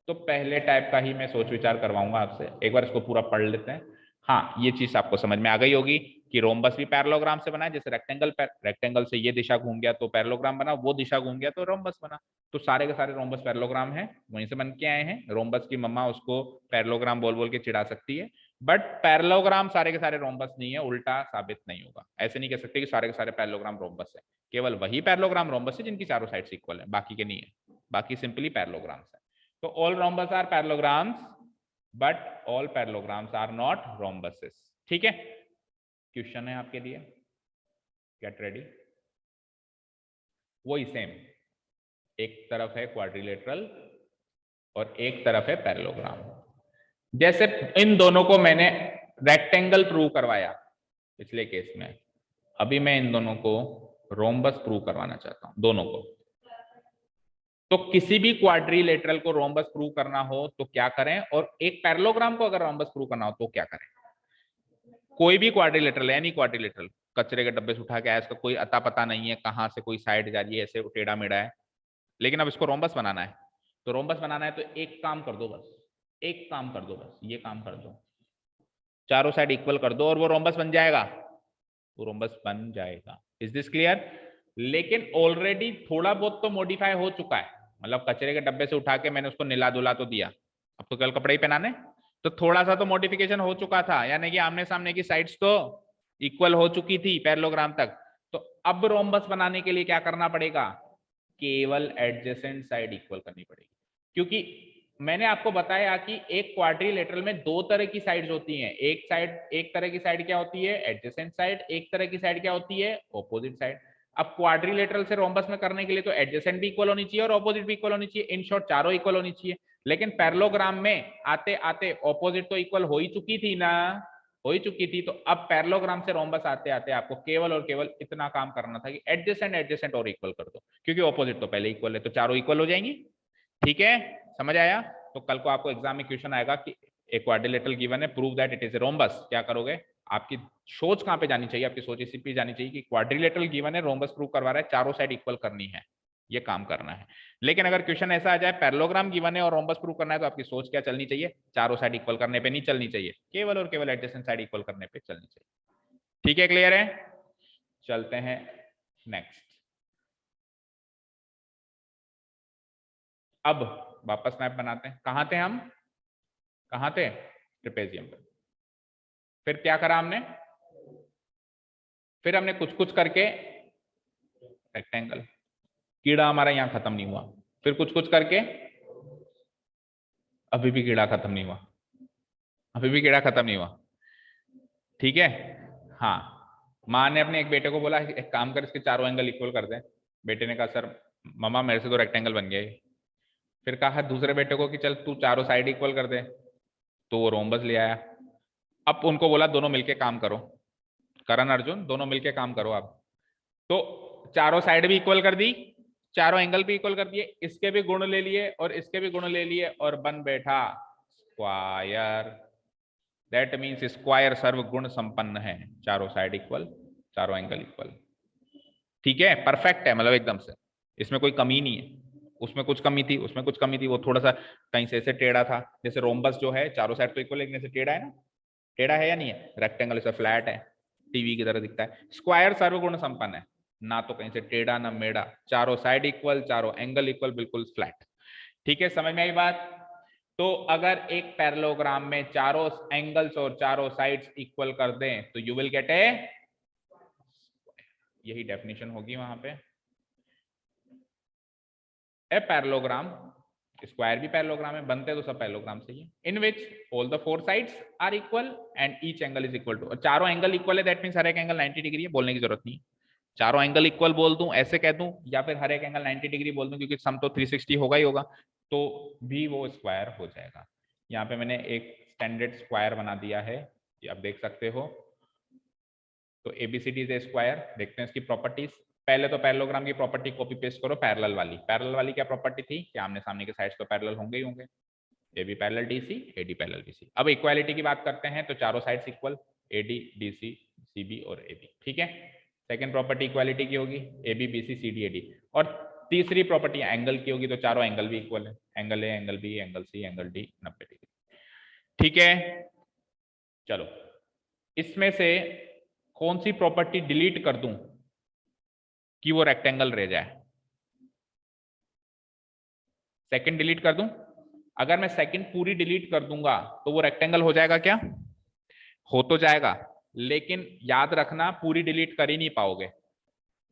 Speaker 1: तो पहले टाइप का ही मैं सोच विचार करवाऊंगा आपसे, एक बार इसको पूरा पढ़ लेते हैं। हाँ, ये चीज आपको समझ में आ गई होगी कि रोम्बस भी पैरेललोग्राम से बना है, जैसे रेक्टेंगल से ये दिशा घूम गया तो पैरेललोग्राम बना, वो दिशा घूम गया तो रोम्बस बना। तो सारे के सारे रोम्बस पैरेललोग्राम हैं, वहीं से बन के आए हैं। रोम्बस की मम्मा उसको पैरेललोग्राम बोल बोल के चिढ़ा सकती है, बट पैरेललोग्राम सारे के सारे रोम्बस नहीं है, उल्टा साबित नहीं होगा। ऐसे नहीं कह सकते कि सारे के सारे पैरेललोग्राम रोम्बस है, केवल वही पैरेललोग्राम रोम्बस है जिनकी चारों साइड्स इक्वल है, बाकी के नहीं है, बाकी सिंपली पैरेललोग्राम्स है। तो all rhombus are parallelograms, but all parallelograms are not rhombuses. ठीक है, क्वेश्चन है आपके लिए, गेट रेडी। वही सेम, एक तरफ है क्वाड्रिलेटरल और एक तरफ है पैरेललोग्राम। जैसे इन दोनों को मैंने रेक्टेंगल प्रूव करवाया पिछले केस में, अभी मैं इन दोनों को रोम्बस प्रूव करवाना चाहता हूं, दोनों को। तो किसी भी क्वाड्रिलेटरल को रोम्बस प्रूव करना हो तो क्या करें, और एक पैरेललोग्राम को अगर रोम्बस प्रूव करना हो तो क्या करें। कोई भी क्वाड्रिलेटरल, एनी क्वाड्रिलेटरल, कचरे के डब्बे से उठा के आया, इसका कोई अता पता नहीं है कहां से कोई साइड जा रही है, ऐसे टेढ़ा मेढ़ा है, लेकिन अब इसको रोम्बस बनाना है। तो रोम्बस बनाना है तो एक काम कर दो, बस एक काम कर दो, बस ये काम कर दो, चारों साइड इक्वल कर दो और वो रोम्बस बन जाएगा, वो रोम्बस बन जाएगा। Is this clear? लेकिन ऑलरेडी थोड़ा बहुत तो मॉडिफाई हो चुका है, मतलब कचरे के डब्बे से उठा के मैंने उसको निला धुला तो दिया, अब तो कल कपड़े ही पहनाने, तो थोड़ा सा तो मॉडिफिकेशन हो चुका था, यानी कि आमने सामने की साइड्स तो इक्वल हो चुकी थी पैरेललोग्राम तक। तो अब रोम्बस बनाने के लिए क्या करना पड़ेगा, केवल एडजेसेंट साइड इक्वल करनी पड़ेगी, क्योंकि मैंने आपको बताया कि एक क्वाड्रिलेटरल में दो तरह की साइड्स होती हैं। एक तरह की साइड क्या होती है, एडजेसेंट साइड, एक तरह की साइड क्या होती है, ऑपोजिट साइड। अब क्वाड्रिलेटरल से रोम्बस में करने के लिए तो एडजेसेंट भी इक्वल होनी चाहिए और ऑपोजिट भी इक्वल होनी चाहिए, इन शॉर्ट चारों इक्वल होनी चाहिए। लेकिन पैरेललोग्राम में आते आते ऑपोजिट तो इक्वल हो ही चुकी थी ना, हो ही चुकी थी। तो अब पैरेललोग्राम से रोम्बस आते आते आपको केवल और केवल इतना काम करना था कि एडजेसेंट एडजेसेंट और इक्वल कर दो, क्योंकि ऑपोजिट तो पहले इक्वल है, तो चारों इक्वल हो जाएंगी। ठीक है, समझ आया। तो कल को आपको एग्जाम में क्वेश्चन आएगा कि एक क्वाड्रिलेटरल गिवन है, prove that it is a rhombus, क्या करोगे, आपकी सोच कहां पे जानी चाहिए, आपकी सोच इसी पे जानी चाहिए कि क्वाड्रिलेटरल गिवन है, रोम्बस प्रूव करवा रहा है, चारों साइड इक्वल करनी है, ये काम करना है। लेकिन अगर क्वेश्चन ऐसा आ जाए पैरेललोग्राम गिवन है और रोम्बस प्रूव करना है, तो आपकी सोच क्या चलनी चाहिए, चारों साइड इक्वल करने पे नहीं चलनी चाहिए, केवल और केवल एडजेसेंट साइड इक्वल करने पे चलनी चाहिए। ठीक है, क्लियर है। चलते हैं नेक्स्ट। अब वापस मैप बनाते हैं, कहां थे हम, कहां थे, ट्रेपेजियम पे। फिर क्या करा हमने, फिर हमने कुछ कुछ करके रेक्टेंगल, कीड़ा हमारा यहां खत्म नहीं हुआ, फिर कुछ कुछ करके, अभी भी कीड़ा खत्म नहीं हुआ, अभी भी कीड़ा खत्म नहीं हुआ। ठीक है, हाँ, माँ ने अपने एक बेटे को बोला एक काम कर, इसके चारों एंगल इक्वल कर दे। बेटे ने कहा सर मम्मा मेरे से तो रेक्टेंगल बन गया। फिर कहा दूसरे बेटे को कि चल तू चारों साइड इक्वल कर दे, तो वो रोम्बस ले आया। अब उनको बोला दोनों मिलके काम करो, करण अर्जुन दोनों मिलके काम करो आप। तो चारों साइड भी इक्वल कर दी, चारों एंगल भी इक्वल कर दिए, इसके भी गुण ले लिए और इसके भी गुण ले लिए, और बन बैठा स्क्वायर। दैट मीन्स स्क्वायर सर्व गुण संपन्न है, चारों साइड इक्वल, चारों एंगल इक्वल। ठीक है, परफेक्ट है, मतलब एकदम से, इसमें कोई कमी नहीं है। उसमें कुछ कमी थी, उसमें कुछ कमी थी, वो थोड़ा सा कहीं से ऐसे टेढ़ा था, जैसे रोम्बस जो है चारों साइड तो इक्वल, लेकिन ऐसे टेढ़ा है ना, टेढ़ा है या नहीं है, रेक्टेंगल ऐसा फ्लैट है, टीवी की तरह दिखता है। स्क्वायर सर्वगुण संपन्न है, ना तो कहीं से टेढ़ा ना मेढ़ा, चारों साइड इक्वल, चारों एंगल इक्वल, बिल्कुल फ्लैट। ठीक है, समझ में आई बात। तो अगर एक पैरेललोग्राम में चारों एंगल्स और चारों साइड्स इक्वल कर दें तो यू विल गेट ए, यही डेफिनेशन होगी वहां पे, ए पैरेललोग्राम, स्क्वायर भी पैरेललोग्राम है, बनते तो सब पैरेललोग्राम से ही, in which all the four sides are equal and each angle is equal to, चारों एंगल इक्वल है, दैट मींस हर एक एंगल 90 डिग्री है, बोलने की जरूरत नहीं, चारों एंगल इक्वल बोल दूं ऐसे कह दूं, या फिर हर एक एंगल 90 डिग्री बोल दूं, क्योंकि सम तो 360 होगा ही होगा, तो भी वो स्क्वायर हो जाएगा। यहाँ पे मैंने एक स्टैंडर्ड स्क्वायर बना दिया है, ये आप देख सकते हो। तो एबीसीडी इज ए स्क्वायर, देखते हैं इसकी प्रॉपर्टीज। पहले तो पैरेललोग्राम की प्रॉपर्टी कॉपी पेस्ट करो, पैरेलल वाली, पैरेलल वाली क्या प्रॉपर्टी थी कि आमने सामने के साइड्स तो पैरेलल होंगे ही होंगे, A B parallel D C, A D parallel B C. अब इक्वालिटी की बात करते हैं, तो चारों sides equal, A D D C C B और ए बी। ठीक है, सेकंड प्रॉपर्टी इक्वालिटी की होगी, A B B C C D A D. और तीसरी प्रॉपर्टी एंगल की होगी, तो चारों एंगल भी इक्वल है, angle A angle B angle C angle D 90 degree. ठीक है, चलो इसमें से कौन सी प्रॉपर्टी डिलीट कर दूं कि वो रेक्टेंगल रह जाए, सेकंड डिलीट कर दूं। अगर मैं सेकंड पूरी डिलीट कर दूंगा तो वो रेक्टेंगल हो जाएगा क्या, हो तो जाएगा, लेकिन याद रखना पूरी डिलीट कर ही नहीं पाओगे,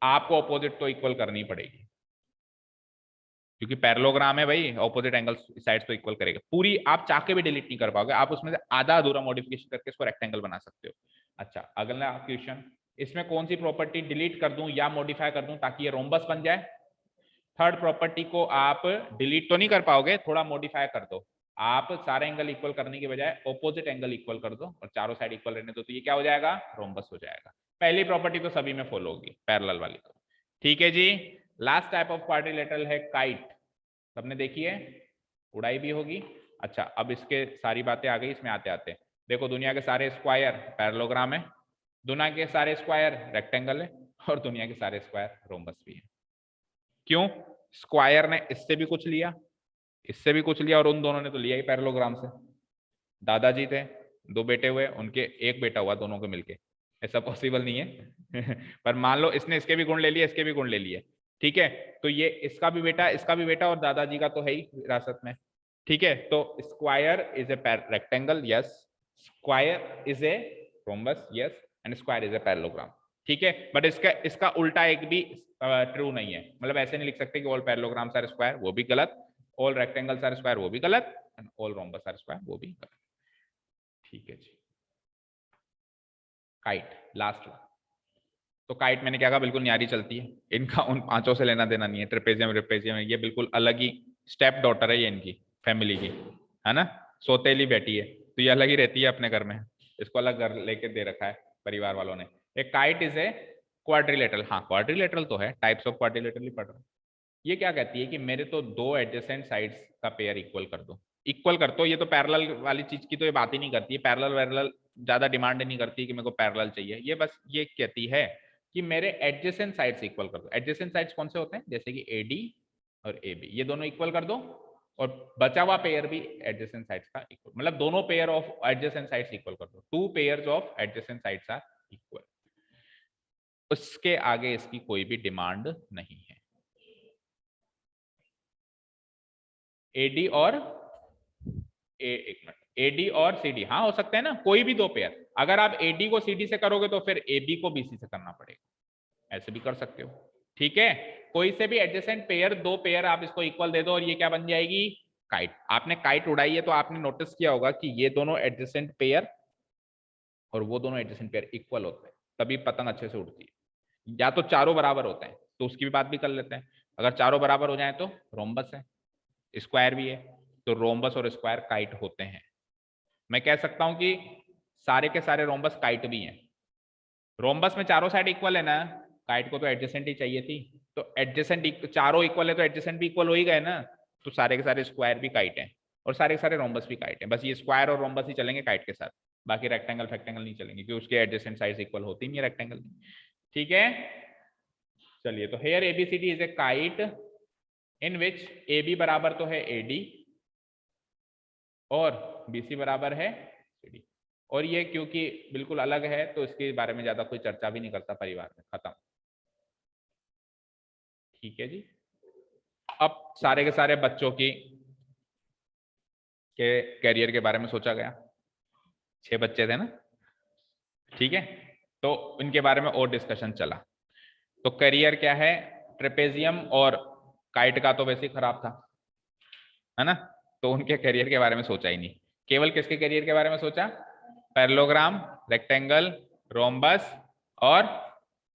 Speaker 1: आपको ऑपोजिट तो इक्वल करनी पड़ेगी, क्योंकि पैरेललोग्राम है भाई, ऑपोजिट एंगल साइड्स तो इक्वल करेगा, पूरी आप चाह के भी डिलीट नहीं कर पाओगे, आप उसमें से आधा अधूरा मॉडिफिकेशन करके इसको रेक्टेंगल बना सकते हो। अच्छा, अगला क्वेश्चन, इसमें कौन सी प्रॉपर्टी डिलीट कर दूं या मॉडिफाई कर दूं ताकि ये रोम्बस बन जाए। थर्ड प्रॉपर्टी को आप डिलीट तो नहीं कर पाओगे, थोड़ा मॉडिफाई कर दो, आप सारे एंगल इक्वल करने के बजाय ऑपोजिट एंगल इक्वल कर दो और चारों साइड इक्वल रहने दो, तो ये क्या हो जाएगा, रोम्बस हो जाएगा। पहली प्रॉपर्टी तो सभी में फॉलो होगी, पैरेलल वाली तो। ठीक है जी, लास्ट टाइप ऑफ क्वाड्रिलेटरल है काइट, सबने देखी है, उड़ाई भी होगी। अच्छा, अब इसके सारी बातें आ गई, इसमें आते आते देखो, दुनिया के सारे स्क्वायर पैरेललोग्राम है, दुनिया के सारे स्क्वायर रेक्टेंगल है, और दुनिया के सारे स्क्वायर रोम्बस भी है। क्यों, स्क्वायर ने इससे भी कुछ लिया, इससे भी कुछ लिया, और उन दोनों ने तो लिया ही पैरेललोग्राम से। दादाजी थे, दो बेटे हुए, उनके एक बेटा हुआ दोनों के मिलके, ऐसा पॉसिबल नहीं है पर मान लो इसने इसके भी गुण ले लिए, इसके भी गुण ले लिए, ठीक है, तो ये इसका भी बेटा, इसका भी बेटा, और दादाजी का तो है ही विरासत में। ठीक है, तो square is a rectangle, yes, square is a rhombus, yes, and square is a parallelogram. ठीक है, बट इसका इसका उल्टा एक भी ट्रू नहीं है, मतलब ऐसे नहीं लिख सकते कि ऑल पैरेललोग्राम्स आर स्क्वायर, वो भी गलत, ऑल रेक्टेंगल्स आर स्क्वायर, वो भी गलत, and all rhombus are square, वो भी गलत। ठीक है जी। Kite last one. तो काइट मैंने क्या कहा, बिल्कुल न्यारी चलती है, इनका उन पांचों से लेना देना नहीं है, ट्रेपेजियम रिपेजियम, ये बिल्कुल अलग ही स्टेप डॉटर है ये इनकी फैमिली की, है ना, सौतेली बेटी है, तो ये अलग ही रहती है अपने घर में, इसको अलग घर लेके दे रखा है परिवार वालों ने। एक काइट इज ए क्वाड्रिलेटरल, हाँ क्वाड्रिलेटरल तो है, टाइप्स ऑफ क्वाड्रिलेटरल पढ़ रहा हूँ। ये क्या कहती है कि मेरे तो दो एडजेसेंट साइड्स का पेयर इक्वल कर दो, इक्वल कर दो, ये तो पैरेलल वाली चीज की तो ये बात ही नहीं करती है, पैरेलल वैरेलल ज्यादा डिमांड नहीं करती कि मेरे को पैरेलल चाहिए, ये बस ये कहती है कि मेरे एडजेसेंट साइड्स इक्वल कर दो। एडजेसेंट साइड्स कौन से होते हैं, जैसे कि एडी और AB, ये दोनों इक्वल कर दो, और बचा हुआ पेयर भी एडजेसेंट साइड्स का इक्वल, मतलब दोनों pair of adjacent sides equal कर दो, two pairs of adjacent sides are equal, उसके आगे इसकी कोई भी डिमांड नहीं है। एडी और एक मिनट, एडी और सीडी, हाँ हो सकते हैं ना, कोई भी दो पेयर, अगर आप एडी को सीडी से करोगे तो फिर एबी को बीसी से करना पड़ेगा, ऐसे भी कर सकते हो। ठीक है, कोई से भी एडजेसेंट पेयर, दो पेयर आप इसको इक्वल दे दो और ये क्या बन जाएगी, काइट। आपने काइट उड़ाई है तो आपने नोटिस किया होगा कि ये दोनों एडजेसेंट पेयर और वो दोनों एडजेसेंट पेयर इक्वल होते हैं, तभी पतंग अच्छे से उड़ती है। या तो चारों बराबर होते हैं तो उसकी भी बात भी कर लेते हैं, अगर चारों बराबर हो जाए तो रोम्बस है, स्क्वायर भी है, तो रोम्बस और स्क्वायर काइट होते हैं। मैं कह सकता हूं कि सारे के सारे रोम्बस काइट भी हैं। रोम्बस में चारों साइड इक्वल है ना, काइट को तो एडजेसेंट ही चाहिए थी, तो एडजेसेंट चारों इक्वल है तो एडजेसेंट भी इक्वल हो ही गए ना, तो सारे के सारे स्क्वायर भी काइट हैं और सारे के सारे रोम्बस भी काइट हैं, बस ये स्क्वायर और रोम्बस ही चलेंगे काइट के साथ, बाकी रेक्टेंगल फैक्टेंगल नहीं चलेंगे क्योंकि उसके एडजेसेंट साइड इक्वल होती नहीं है रेक्टेंगल। ठीक है, चलिए, तो here ABCD is a kite in which AB बराबर तो है AD और BC बराबर है CD, और ये क्योंकि बिल्कुल अलग है तो इसके बारे में ज्यादा कोई चर्चा भी नहीं करता परिवार में, खत्म। ठीक है जी, अब सारे के सारे बच्चों की के कैरियर के बारे में सोचा गया, 6 बच्चे थे ना, ठीक है, तो इनके बारे में और डिस्कशन चला। तो करियर क्या है, ट्रेपेजियम और काइट का तो वैसे ही खराब था, है ना, तो उनके करियर के बारे में सोचा ही नहीं, केवल किसके करियर के बारे में सोचा, पैरेललोग्राम, रेक्टेंगल, रोम्बस और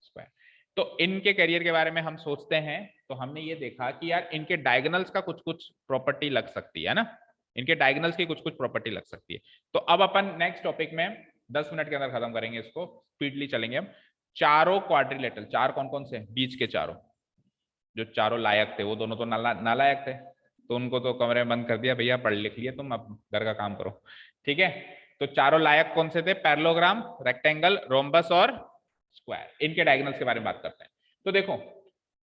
Speaker 1: स्क्वायर। तो इनके करियर के बारे में हम सोचते हैं तो हमने ये देखा कि यार इनके डायगोनल्स का कुछ कुछ प्रॉपर्टी लग सकती है ना, इनके डायगोनल्स की कुछ कुछ प्रॉपर्टी लग सकती है। तो अब अपन नेक्स्ट टॉपिक में 10 मिनट के अंदर खत्म करेंगे इसको, स्पीडली चलेंगे हम। चारों क्वाड्रिलेटरल, चार कौन कौन से, बीच के चारों, जो चारों लायक थे वो दोनों तो नालायक थे, तो उनको तो कमरे में बंद कर दिया, भैया पढ़ लिख लिए तुम, अब घर का काम करो। ठीक है, तो चारों लायक कौन से थे, पैरेललोग्राम, रेक्टेंगल, रोम्बस और स्क्वायर, इनके डायगोनल्स के बारे में बात करते हैं। तो देखो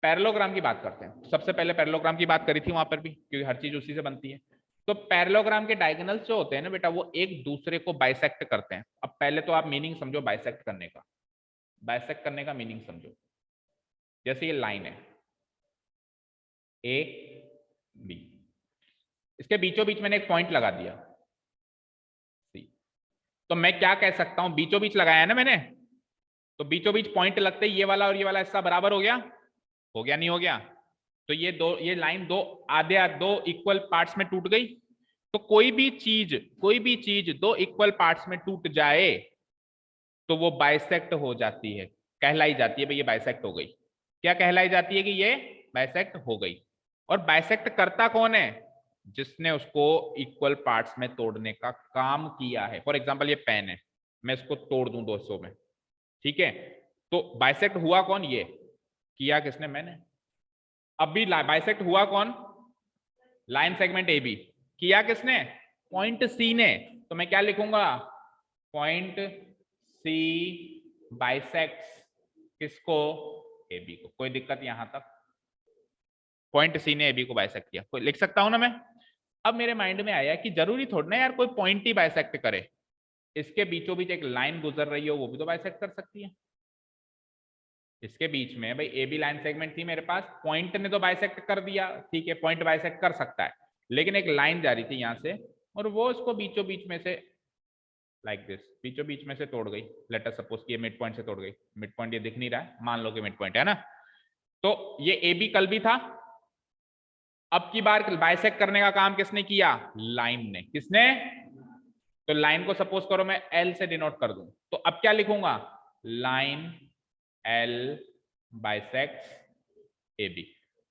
Speaker 1: पैरेललोग्राम की बात करते हैं, सबसे पहले पैरेललोग्राम की बात करी थी वहां पर भी, क्योंकि हर चीज उसी से बनती है। तो पैरेललोग्राम के डायगोनल्स जो होते हैं ना बेटा, वो एक दूसरे को बाइसेक्ट करते हैं। अब पहले तो आप मीनिंग समझो बाइसेक्ट करने का, बाइसेक्ट करने का मीनिंग समझो, जैसे ये लाइन है AB, इसके बीचों बीच मैंने एक पॉइंट लगा दिया C, तो मैं क्या कह सकता हूं, बीचों बीच लगाया है ना मैंने, तो बीचों बीच पॉइंट लगते ही ये वाला और ये वाला हिस्सा बराबर हो गया, हो गया नहीं हो गया, तो ये लाइन दो आधे दो इक्वल पार्ट्स में टूट गई। तो कोई भी चीज दो इक्वल पार्ट्स में टूट जाए तो वो बाइसेक्ट हो जाती है, कहलाई जाती है भाई ये बाइसेक्ट हो गई। क्या कहलाई जाती है कि ये बाइसेक्ट हो गई। और बाइसेक्ट करता कौन है, जिसने उसको इक्वल पार्ट्स में तोड़ने का काम किया है। फॉर एग्जाम्पल ये पेन है, मैं इसको तोड़ दूं 200 में, ठीक है, तो बाइसेक्ट हुआ कौन, ये किया किसने, मैंने। अब भी बाइसेक्ट हुआ कौन, लाइन सेगमेंट AB, किया किसने, पॉइंट C ने। तो मैं क्या लिखूंगा, पॉइंट C बाइसेक्ट्स किसको, AB को। कोई दिक्कत यहां तक, पॉइंट C ने AB को बाइसेक्ट किया, कोई लिख सकता हूं ना मैं। अब मेरे माइंड में आया कि जरूरी थोड़ा ना यार कोई पॉइंट ही बाइसेक्ट करे, इसके बीचों बीच एक लाइन गुजर रही हो वो भी तो बाइसेक्ट कर सकती है। इसके बीच में भाई AB लाइन सेगमेंट थी मेरे पास, पॉइंट ने तो बाइसेक्ट कर दिया, ठीक है, पॉइंट बाइसेक्ट कर सकता है, लेकिन एक लाइन जा रही थी यहां से और वो उसको बीचों बीच में से लाइक दिस, बीचों बीच में से तोड़ गई, लेट अस सपोज कि ये मिड पॉइंट से तोड़ गई, मिड पॉइंट ये दिख नहीं रहा है, मान लो कि मिड पॉइंट है ना, तो ये ए बी कल भी था, अब की बार बाइसेक्ट करने का काम किसने किया, लाइन ने, किसने, तो लाइन को सपोज करो मैं एल से डिनोट कर दूं, तो अब क्या लिखूंगा, line L bisects A B,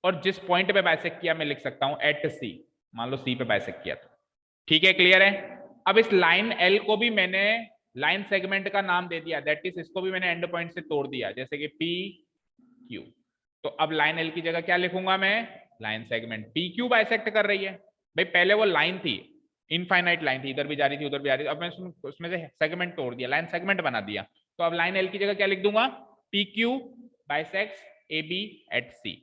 Speaker 1: और जिस पॉइंट पे बाइसेक्ट किया मैं लिख सकता हूं एट सी, मान लो सी पे बाइसेक्ट किया तो, ठीक है, क्लियर है। अब इस लाइन एल को भी मैंने लाइन सेगमेंट का नाम दे दिया, दैट इज इसको भी मैंने एंड पॉइंट से तोड़ दिया, जैसे कि पी क्यू, तो अब लाइन एल की जगह क्या लिखूंगा मैं, line segment P Q bisect कर रही है, भाई पहले वो लाइन थी, इनफाइनाइट लाइन थी, इधर भी जा रही थी उधर भी जा रही थी, अब मैं उसमें से सेगमेंट तोड़ दिया, लाइन सेगमेंट बना दिया, तो अब लाइन एल की जगह क्या लिख दूंगा, P Q bisects A B at C.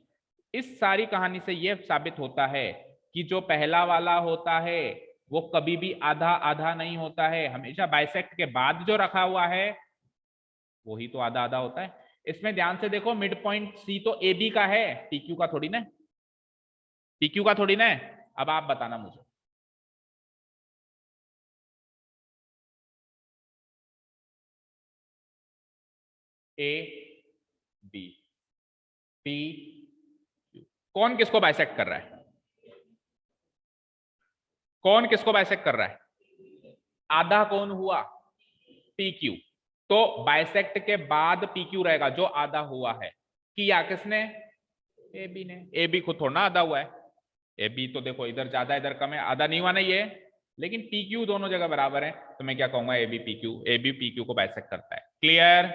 Speaker 1: इस सारी कहानी से यह साबित होता है कि जो पहला वाला होता है वो कभी भी आधा आधा नहीं होता है, हमेशा बाइसेक्ट के बाद जो रखा हुआ है वही तो आधा आधा होता है। इसमें ध्यान से देखो, मिड पॉइंट सी तो ए बी का है, टीक्यू का थोड़ी ना, टीक्यू का थोड़ी ना है। अब आप बताना मुझे, ए बी पी क्यू, कौन किसको बाइसेक्ट कर रहा है, कौन किसको बाइसेक्ट कर रहा है, आधा कौन हुआ, पी क्यू, तो बाइसेक्ट के बाद पी क्यू रहेगा जो आधा हुआ है, किया किसने, ए बी ने, ए बी खुद थोड़ा आधा हुआ है, ए बी तो देखो इधर ज्यादा इधर कम है, आधा नहीं हुआ ना ये, लेकिन पी क्यू दोनों जगह बराबर है, तो मैं क्या कहूंगा, A B P Q, A B P Q को बाइसेक्ट करता है, क्लियर।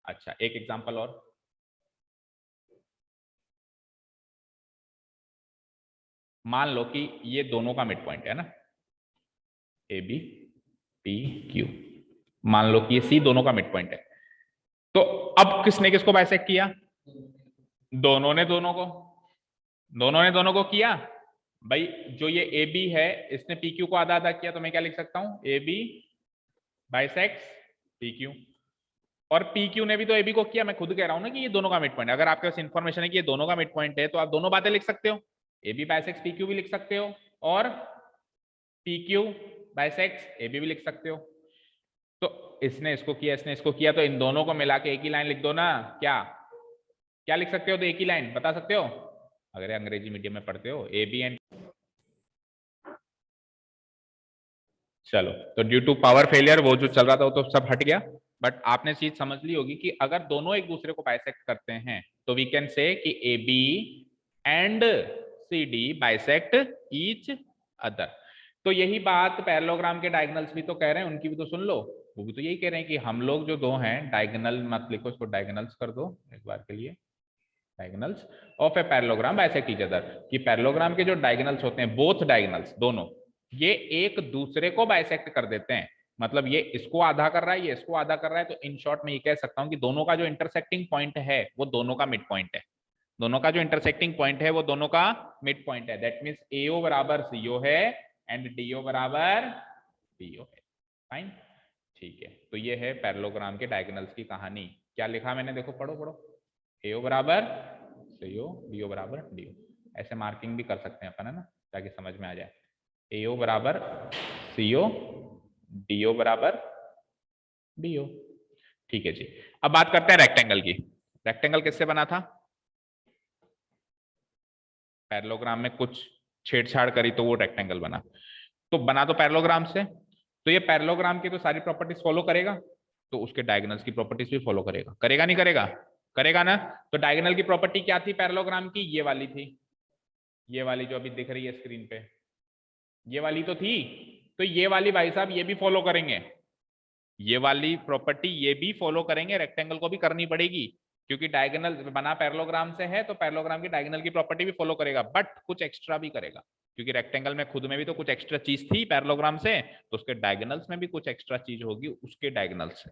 Speaker 1: अच्छा एक एग्जांपल और, मान लो कि ये दोनों का मिड पॉइंट है ना, ए बी पी क्यू, मान लो कि ये सी दोनों का मिड पॉइंट है, तो अब किसने किसको बाइसेक्ट किया, दोनों ने दोनों को, दोनों ने दोनों को किया, भाई जो ये ए बी है इसने पी क्यू को आधा आधा किया, तो मैं क्या लिख सकता हूं, A B bisects P Q, और पी क्यू ने भी तो ए बी को किया, मैं खुद कह रहा हूं ना कि ये दोनों का मिड पॉइंट है, अगर आपके पास इंफॉर्मेशन है कि ये दोनों का मिड पॉइंट है तो आप दोनों बातें लिख सकते हो, A B bisects P Q भी लिख सकते हो और P Q bisects A B भी लिख सकते हो, तो इसने इसको किया इसने इसको किया, तो इन दोनों को मिला के एक ही लाइन लिख दो ना, क्या क्या लिख सकते हो, तो एक ही लाइन बता सकते हो, अगर अंग्रेजी मीडियम में पढ़ते हो, ए बी एंड, चलो तो ड्यू टू पावर फेलियर वो जो चल रहा था वो तो सब हट गया, बट आपने चीज समझ ली होगी कि अगर दोनों एक दूसरे को बाइसेक्ट करते हैं तो वी कैन से कि A B and C D bisect each other, तो यही बात पैरेललोग्राम के डायगोनल्स भी तो कह रहे हैं, उनकी भी तो सुन लो, वो भी तो यही कह रहे हैं कि हम लोग जो दो हैं, डायगोनल मत लिखो इसको, डायगोनल्स कर दो एक बार के लिए, diagonals of a parallelogram bisect each other, कि पैरेललोग्राम के जो डायगोनल्स होते हैं, बोथ डायगोनल्स दोनों, ये एक दूसरे को बाइसेक्ट कर देते हैं, मतलब ये इसको आधा कर रहा है ये इसको आधा कर रहा है, तो इन शॉर्ट में ये कह सकता हूं कि दोनों का जो इंटरसेक्टिंग पॉइंट है वो दोनों का मिड पॉइंट है, दोनों का जो इंटरसेक्टिंग पॉइंट है वो दोनों का मिड पॉइंट है, दैट मींस एओ बराबर सीओ है एंड डीओ बराबर बीओ है, फाइन, ठीक है। तो ये है पैरेललोग्राम के डायगोनल्स की कहानी, क्या लिखा मैंने, देखो पढ़ो पढ़ो, एओ बराबर सीओ डीओ बराबर डीओ, ऐसे मार्किंग भी कर सकते हैं अपन है ना, ताकि समझ में आ जाए, एओ बराबर सीओ डीओ बराबर बीओ, ठीक है जी। अब बात करते हैं रेक्टेंगल की, रेक्टेंगल किससे बना था, पैरेललोग्राम में कुछ छेड़छाड़ करी तो वो रेक्टेंगल बना, तो बना तो पैरेललोग्राम से, तो ये पैरेललोग्राम की तो सारी प्रॉपर्टीज फॉलो करेगा, तो उसके डायगोनल्स की प्रॉपर्टीज भी फॉलो करेगा, करेगा नहीं करेगा, करेगा ना, तो डायगोनल की प्रॉपर्टी क्या थी पैरेललोग्राम की, ये वाली थी, ये वाली जो अभी दिख रही है स्क्रीन पे, ये वाली तो थी, तो ये वाली भाई साहब ये भी फॉलो करेंगे, ये वाली प्रॉपर्टी ये भी फॉलो करेंगे, रेक्टेंगल को भी करनी पड़ेगी, क्योंकि डायगोनल बना पैरेललोग्राम से है तो पैरेललोग्राम की डायगोनल की प्रॉपर्टी भी फॉलो करेगा, बट कुछ एक्स्ट्रा भी करेगा, क्योंकि रेक्टेंगल में खुद में भी तो कुछ एक्स्ट्रा चीज थी पैरेललोग्राम से, तो उसके डायगोनल्स में भी कुछ एक्स्ट्रा चीज होगी उसके डायगोनल्स से,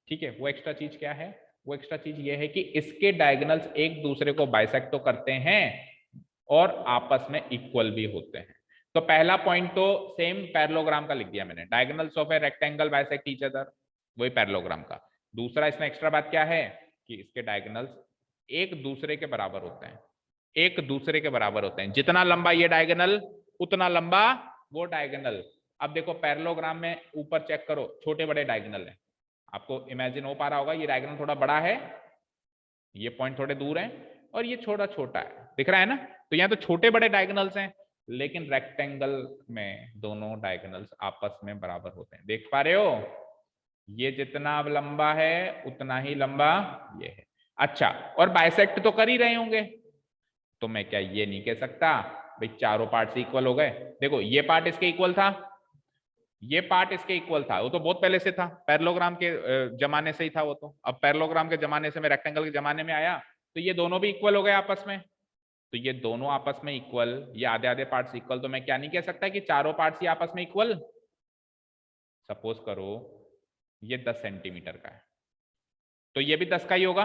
Speaker 1: ठीक है। वो एक्स्ट्रा चीज क्या है, वो एक्स्ट्रा चीज ये है कि इसके डायगोनल्स एक दूसरे को बाइसेक्ट तो करते हैं और आपस में इक्वल भी होते हैं, तो पहला पॉइंट तो सेम पैरेललोग्राम का लिख दिया मैंने, diagonals of a rectangle bisect each other, वही पैरेललोग्राम का। दूसरा इसमें एक्स्ट्रा बात क्या है कि इसके डायगोनल्स एक दूसरे के बराबर होते हैं, एक दूसरे के बराबर होते हैं, जितना लंबा ये डायगोनल उतना लंबा वो डायगोनल, अब देखो पैरेललोग्राम में ऊपर चेक करो, छोटे बड़े डायगोनल है, आपको इमेजिन हो पा रहा होगा, ये डायगोनल थोड़ा बड़ा है, ये पॉइंट थोड़े दूर है, और ये छोटा छोटा है, दिख रहा है ना। तो यहाँ तो छोटे बड़े डायगोनल्स हैं, लेकिन रेक्टेंगल में दोनों डायगोनल्स आपस में बराबर होते हैं, देख पा रहे हो, ये जितना लंबा है उतना ही लंबा ये है। अच्छा, और बाइसेक्ट तो कर ही रहे होंगे, तो मैं क्या ये नहीं कह सकता भाई चारों पार्ट्स इक्वल हो गए। देखो ये पार्ट इसके इक्वल था, ये पार्ट इसके इक्वल था, वो तो बहुत पहले से था, पैरेललोग्राम के जमाने से ही था वो तो। अब पैरेललोग्राम के जमाने से मैं रेक्टेंगल के जमाने में आया, तो ये दोनों भी इक्वल हो गए आपस में, तो ये दोनों आपस में इक्वल, ये आधे आधे पार्ट्स इक्वल, तो मैं क्या नहीं कह सकता कि चारों पार्ट्स ही आपस में इक्वल। सपोज करो ये 10 सेंटीमीटर का है, तो ये भी 10 का ही होगा,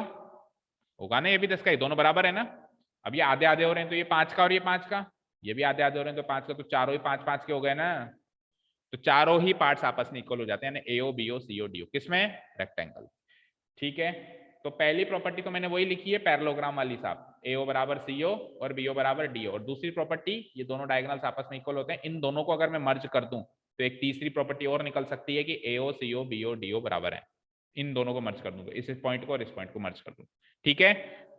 Speaker 1: होगा ना, ये भी 10 का ही, दोनों बराबर है ना। अब ये आधे आधे हो रहे हैं, तो ये 5 का और ये 5 का, ये भी आधे आधे हो रहे हैं तो 5 का, तो चारों ही 5 5 के हो गए ना। तो चारों ही पार्ट्स आपस में इक्वल हो जाते हैं, यानी एओ बीओ सीओ डीओ, किसमें, रेक्टेंगल। ठीक है, तो पहली प्रॉपर्टी तो मैंने वही लिखी है पैरेललोग्राम वाली साहब, एओ बराबर सीओ और बीओ बराबर डीओ, और दूसरी प्रॉपर्टी ये दोनों डायगोनल्स आपस में इक्वल होते हैं, इन दोनों को अगर मैं मर्ज कर दूं तो एक तीसरी प्रॉपर्टी और निकल सकती है कि एओ सीओ बीओ डीओ बराबर है, इन दोनों को मर्ज कर दूंगा, इस पॉइंट को और इस पॉइंट को मर्ज कर दूं। ठीक है,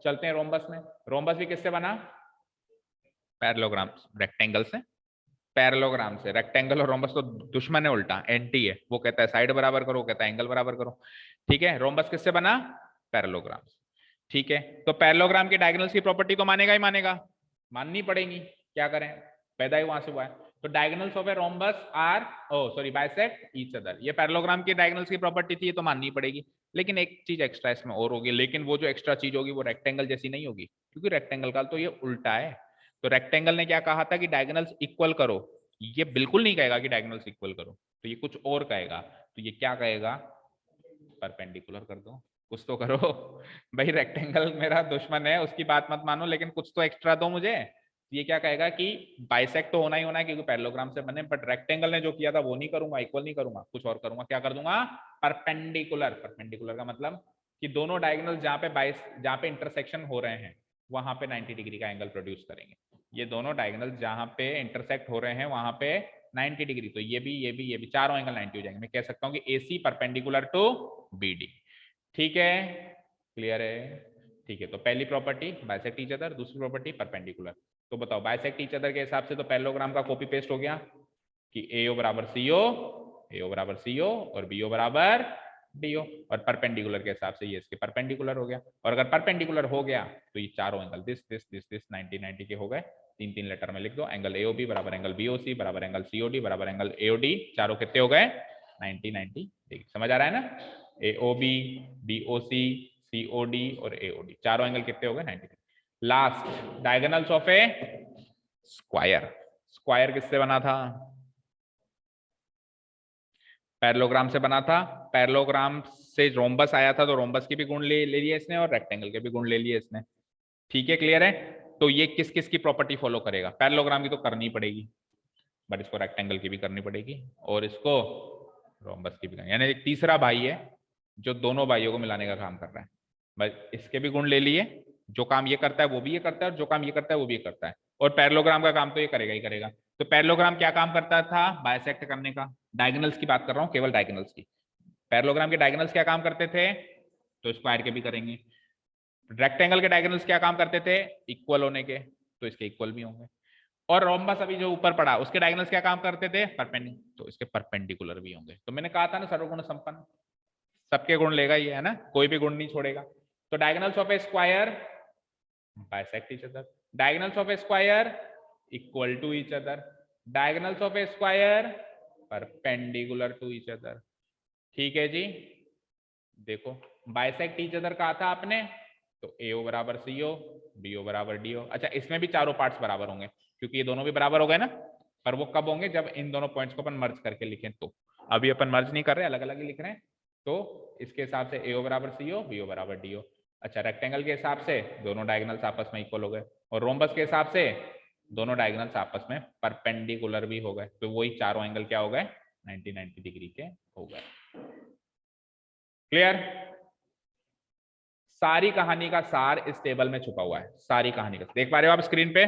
Speaker 1: चलते हैं रोम्बस में। रोम्बस भी किससे बना, पैरेललोग्राम, रेक्टेंगल से, पैरेललोग्राम से। रेक्टेंगल और रोम्बस तो दुश्मन है, उल्टा एंटी है, वो कहता है साइड बराबर करो, कहता है एंगल बराबर करो। ठीक है, रोम्बस किससे बना, पैरेललोग्राम से। ठीक है, तो पैरेललोग्राम के डायगोनल्स की प्रॉपर्टी तो मानेगा ही मानेगा, माननी पड़ेगी, क्या करें, पैदा ही वहां से हुआ है। तो diagonals of a rhombus are, oh sorry, bisect each other, ये पैरेललोग्राम के डायगोनल्स की प्रॉपर्टी थी, ये तो माननी पड़ेगी। लेकिन एक चीज एक्स्ट्रा इसमें और होगी, लेकिन वो जो एक्स्ट्रा चीज होगी वो रेक्टेंगल जैसी नहीं होगी, क्योंकि रेक्टेंगल का तो ये उल्टा है। तो रेक्टेंगल ने क्या कहा था कि डायगोनल्स इक्वल करो, ये बिल्कुल नहीं कहेगा कि डायगोनल्स इक्वल करो, तो ये कुछ और कहेगा। तो ये क्या कहेगा, परपेंडिकुलर कर दो, कुछ तो करो भाई, रेक्टेंगल मेरा दुश्मन है, उसकी बात मत मानो, लेकिन कुछ तो एक्स्ट्रा दो मुझे। ये क्या कहेगा कि बाइसेक्ट तो होना ही होना है क्योंकि पैरेललोग्राम से बने, बट रेक्टेंगल ने जो किया था वो नहीं करूंगा, इक्वल नहीं करूंगा, कुछ और करूंगा, क्या कर दूंगा, परपेंडिकुलर। परपेंडिकुलर का मतलब कि दोनों डायगोनल जहां पे इंटरसेक्शन हो रहे हैं वहां पे 90 डिग्री का एंगल प्रोड्यूस करेंगे। ये दोनों डायगोनल जहां पे इंटरसेक्ट हो रहे हैं वहां पे 90 डिग्री, तो ये भी चारों एंगल 90 हो जाएंगे। मैं कह सकता हूँ कि AC परपेंडिकुलर टू BD। ठीक है, क्लियर है। ठीक है, तो पहली प्रॉपर्टी बाइसेक्ट ईच अदर, दूसरी प्रॉपर्टी परपेंडिकुलर। तो बताओ बाइसेक्ट ईच अदर के हिसाब से तो पैरेललोग्राम का कॉपी पेस्ट हो गया कि एओ बराबर सीओ, एओ बराबर सीओ और बीओ बराबर डीओ, और परपेंडिकुलर के हिसाब से ये इसके परपेंडिकुलर हो गया। और अगर परपेंडिकुलर हो गया तो ये चारों angle this this this this 90 90 के हो गए। तीन तीन लेटर में लिख दो, एंगल एओबी बराबर एंगल बीओसी बराबर एंगल सीओडी बराबर एंगल एओडी, चारों कितने हो गए, 90 90 डिग्री। समझ आ रहा है ना, एओबी बीओसी सीओडी और एओडी, चारों एंगल कितने हो गए, 90 degree. Last, diagonals of a square. Square किससे बना था, पैरेललोग्राम से बना था। पैरेललोग्राम से रोम्बस आया था, तो रोम्बस के भी गुण ले लिए इसने और रेक्टेंगल के भी गुण ले लिए इसने। ठीक है, क्लियर है। तो ये किस किस की प्रॉपर्टी फॉलो करेगा, पैरेललोग्राम की तो करनी पड़ेगी, बट इसको रेक्टेंगल की भी करनी पड़ेगी और इसको रोम्बस की भी करनी, यानी एक तीसरा भाई है जो दोनों भाइयों को मिलाने का काम कर रहा है। बस इसके भी गुण ले लिए, जो काम ये करता है वो भी ये करता है, और जो काम ये करता है वो भी ये करता है, और पैरेललोग्राम का काम तो ये करेगा ही करेगा। तो पैरेललोग्राम क्या काम करता था, बाइसेक्ट करने का। डायगोनल्स की बात कर रहा हूँ, केवल डायगोनल्स की। पैरेललोग्राम के डायगोनल्स क्या काम करते थे, तो स्क्वायर के भी करेंगे। रेक्टेंगल के डायगोनल्स क्या काम करते थे, इक्वल होने के, तो इसके इक्वल भी होंगे। और रोम्बस अभी जो ऊपर पड़ा उसके डायगोनल्स क्या काम करते थे, परपेंडिकुलर, तो इसके परपेंडिकुलर भी होंगे। तो मैंने कहा था ना सर्वगुण संपन्न, सबके गुण लेगा ये, है ना, कोई भी गुण नहीं छोड़ेगा। तो diagonals of a square bisect each other, diagonals of a square equal to each other, diagonals of a square perpendicular to each other. ठीक है जी, देखो बाइसेक्ट ईच अदर कहा था आपने, तो एओ बराबर सीओ, बीओ बराबर डीओ। अच्छा, इसमें भी चारों पार्ट्स बराबर होंगे क्योंकि ये दोनों भी बराबर हो गए ना, पर वो कब होंगे, जब इन दोनों पॉइंट्स को अपन मर्ज करके लिखें। तो अभी अपन मर्ज नहीं कर रहे, अलग अलग ही लिख रहे हैं। तो इसके हिसाब से एओ बराबर सीओ, बीओ बराबर डीओ। अच्छा, रेक्टेंगल के हिसाब से दोनों डायगोनल्स आपस में इक्वल हो गए, और रोम्बस के हिसाब से दोनों डायगोनल्स आपस में परपेंडिकुलर भी हो गए, तो वही चारों एंगल क्या हो गए, 90 90 डिग्री के हो गए। क्लियर, सारी कहानी का सार इस टेबल में छुपा हुआ है, सारी कहानी का, देख पा रहे हो आप स्क्रीन पे।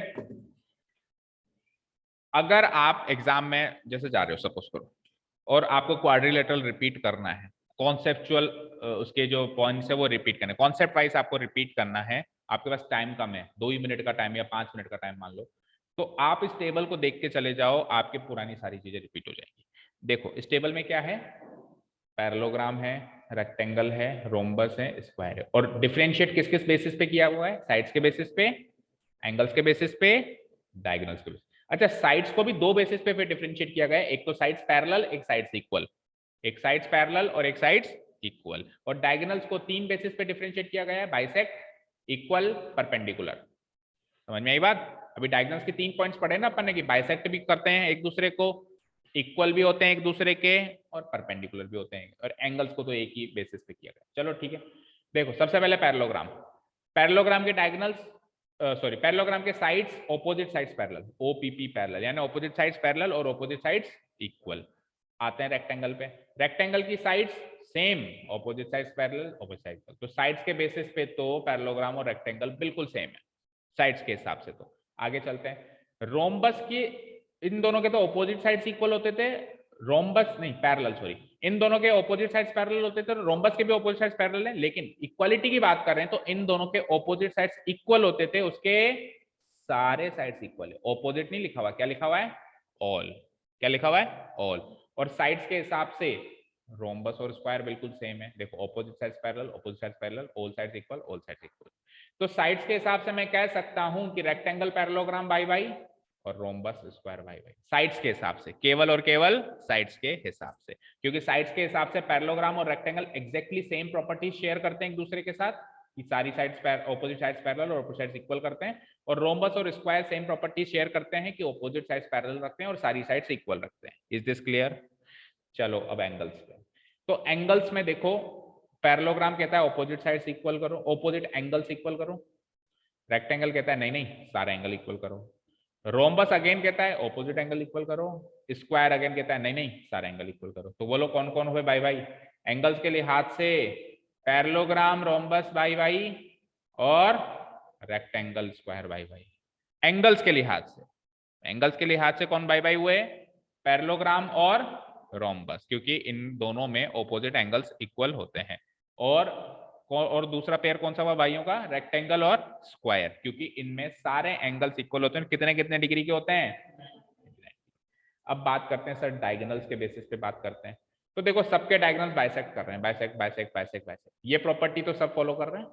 Speaker 1: अगर आप एग्जाम में जैसे जा रहे हो सपोज करो और आपको क्वाड्रिलेटरल रिपीट करना है, कॉन्सेप्चुअल उसके जो पॉइंट्स है वो रिपीट करने, कॉन्सेप्ट वाइज आपको रिपीट करना है, आपके पास टाइम कम है, 2 ही मिनट का टाइम या 5 मिनट का टाइम मान लो, तो आप इस टेबल को देख के चले जाओ, आपकी पुरानी सारी चीजें रिपीट हो जाएंगी। देखो इस टेबल में क्या है, पैरेललोग्राम है, रेक्टेंगल है, रोम्बस है, स्क्वायर है, और डिफरेंशिएट किस किस बेसिस पे किया हुआ है, साइड्स के बेसिस पे, एंगल्स के बेसिस पे, डायगोनल्स के बेसिस। अच्छा, साइड्स को भी दो बेसिस पे फिर डिफरेंशिएट किया गया है, एक तो साइड्स पैरेलल, एक साइड्स इक्वल, एक साइड्स पैरेलल और एक साइड्स इक्वल, और डायगोनल्स को 3 बेसिस पे डिफरेंशिएट किया गया है, बाइसेक्ट, इक्वल, परपेंडिकुलर। समझ में आई बात? अभी डायगोनल्स के 3 पॉइंट्स पढ़े ना अपन ने, कि बाइसेक्ट भी करते हैं एक दूसरे को, इक्वल भी होते हैं एक दूसरे के, और परपेंडिकुलर भी होते हैं, और एंगल्स को तो एक ही बेसिस पे किया गया। चलो ठीक है, देखो सबसे पहले पैरेललोग्राम, पैरेललोग्राम के डायगोनल्स, सॉरी पैरेललोग्राम के sides, opposite sides parallel, OPP parallel, यानी ऑपोजिट साइड्स पैरेलल और ऑपोजिट साइड्स इक्वल। आते हैं रेक्टेंगल पे, रेक्टेंगल की sides same, opposite sides parallel, opposite sides, तो साइड्स के बेसिस पे तो पैरेललोग्राम और रेक्टेंगल बिल्कुल सेम है साइड्स के हिसाब से। तो आगे चलते हैं, रोम्बस की, इन दोनों के तो ऑपोजिट साइड्स इक्वल होते थे, रोम्बस नहीं पैरेलल, सॉरी, इन दोनों के ऑपोजिट साइड्स पैरेलल होते थे, रोम्बस के भी ऑपोजिट साइड्स पैरेलल हैं, लेकिन इक्वालिटी की बात कर रहे हैं तो इन दोनों के ऑपोजिट साइड्स इक्वल होते थे, उसके सारे साइड्स इक्वल है, ऑपोजिट नहीं लिखा हुआ, क्या लिखा हुआ है, ऑल, क्या लिखा हुआ है, ऑल। और साइड्स के हिसाब से रोम्बस और स्क्वायर बिल्कुल सेम है, देखो opposite sides parallel, opposite sides parallel, all sides equal, all sides equal. तो साइड्स के हिसाब से मैं कह सकता हूं कि रेक्टेंगल पैरेललोग्राम बाई बाई और rhombus square by by, sides के हिसाब से, केवल और केवल साइड्स के हिसाब से, क्योंकि साइड्स के हिसाब से पैरेललोग्राम और rectangle exactly same properties share करते हैं एक दूसरे के साथ, कि सारी साइड्स ऑपोजिट साइड्स पैरेलल और ऑपोजिट साइड्स इक्वल करते हैं, और रोम्बस और स्क्वायर सेम प्रॉपर्टीज शेयर करते हैं कि ऑपोजिट साइड्स पैरेलल रखते हैं और सारी साइड्स इक्वल रखते हैं। Is this clear? चलो अब एंगल्स पे, तो एंगल्स में देखो, पैरेललोग्राम कहता है ऑपोजिट साइड्स इक्वल करो, ऑपोजिट एंगल्स इक्वल करो, रेक्टेंगल कहता है नहीं नहीं सारे एंगल इक्वल करो, रोम्बस अगेन कहता है ऑपोजिट एंगल इक्वल करो, स्क्वायर अगेन कहता है नहीं नहीं सारे एंगल इक्वल करो। तो बोलो कौन कौन हुए भाई भाई एंगल्स के लिहाज से, पैरेललोग्राम, रोम्बस भाई भाई, और रेक्टेंगल स्क्वायर भाई भाई, एंगल्स के लिहाज से, एंगल्स के लिहाज से कौन भाई भाई हुए, पैरेललोग्राम और रोम्बस, क्योंकि इन दोनों में ऑपोजिट एंगल्स इक्वल होते हैं। और दूसरा पेयर कौन सा हुआ भाइयों का, रेक्टेंगल और स्क्वायर, क्योंकि इनमें सारे एंगल्स इक्वल होते हैं, कितने कितने डिग्री के होते हैं। अब बात करते हैं सर डायगोनल्स के बेसिस पे बात करते हैं, तो देखो सबके डायगोनल्स बाइसेक्ट कर रहे हैं, बाइसेक्ट बाइसेक्ट बाइसेक्ट बाइसेक्ट, ये प्रॉपर्टी तो सब फॉलो कर रहे हैं।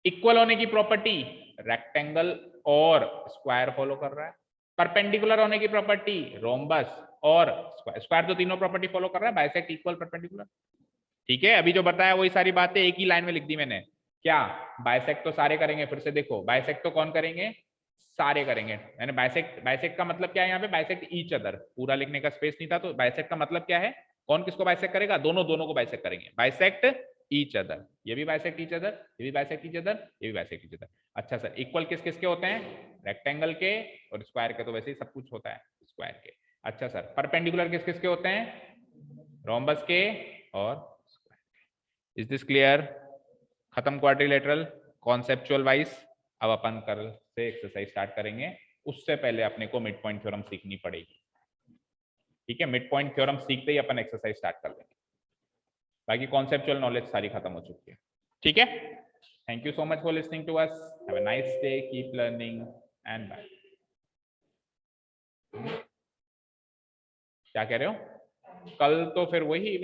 Speaker 1: इक्वल होने की प्रॉपर्टी रेक्टेंगल और स्क्वायर फॉलो कर रहा है, परपेंडिकुलर होने की प्रॉपर्टी रोम्बस और स्क्वायर, स्क्वायर तो तीनों प्रॉपर्टी फॉलो कर रहा है, बाइसेक्ट, इक्वल, परपेंडिकुलर। ठीक है, अभी जो बताया वही सारी बातें एक ही लाइन में लिख दी मैंने। क्या बाइसेक्ट तो सारे करेंगे, फिर से देखो बाइसेक्ट तो कौन करेंगे, सारे करेंगे, यानी बाइसेक्ट, बाइसेक्ट का मतलब क्या है यहाँ पे, बाइसेक्ट ईच अदर, पूरा लिखने का स्पेस नहीं था, तो बाइसेक्ट का मतलब क्या है, कौन किसको बाइसेक्ट करेगा, दोनों दोनों को बाइसेक्ट करेंगे, बाइसेक्ट ईच अदर, ये भी बाइसेक्ट ईच अदर, ये भी बाइसेक्ट ईच अदर, ये भी बाइसेक्ट ईच अदर। अच्छा सर इक्वल किस किस के होते हैं, रेक्टेंगल के और स्क्वायर के, तो वैसे ही सब कुछ होता है स्क्वायर के। अच्छा सर परपेंडिकुलर किस किस के होते हैं, रोम्बस के और, इज दिस क्लियर? खत्म क्वाड्रिलेटरल कॉन्सेप्चुअल वाइज। अब अपन कल से एक्सरसाइज स्टार्ट करेंगे, उससे पहले अपने को मिड पॉइंट थ्योरम सीखनी पड़ेगी। ठीक है, मिड पॉइंट थ्योरम सीखते ही अपन एक्सरसाइज स्टार्ट कर लेंगे, बाकी कॉन्सेप्चुअल नॉलेज सारी खत्म हो चुकी है। ठीक है, thank you so much for listening to us, have a nice day, keep learning and bye. क्या कह रहे हो, कल तो फिर वही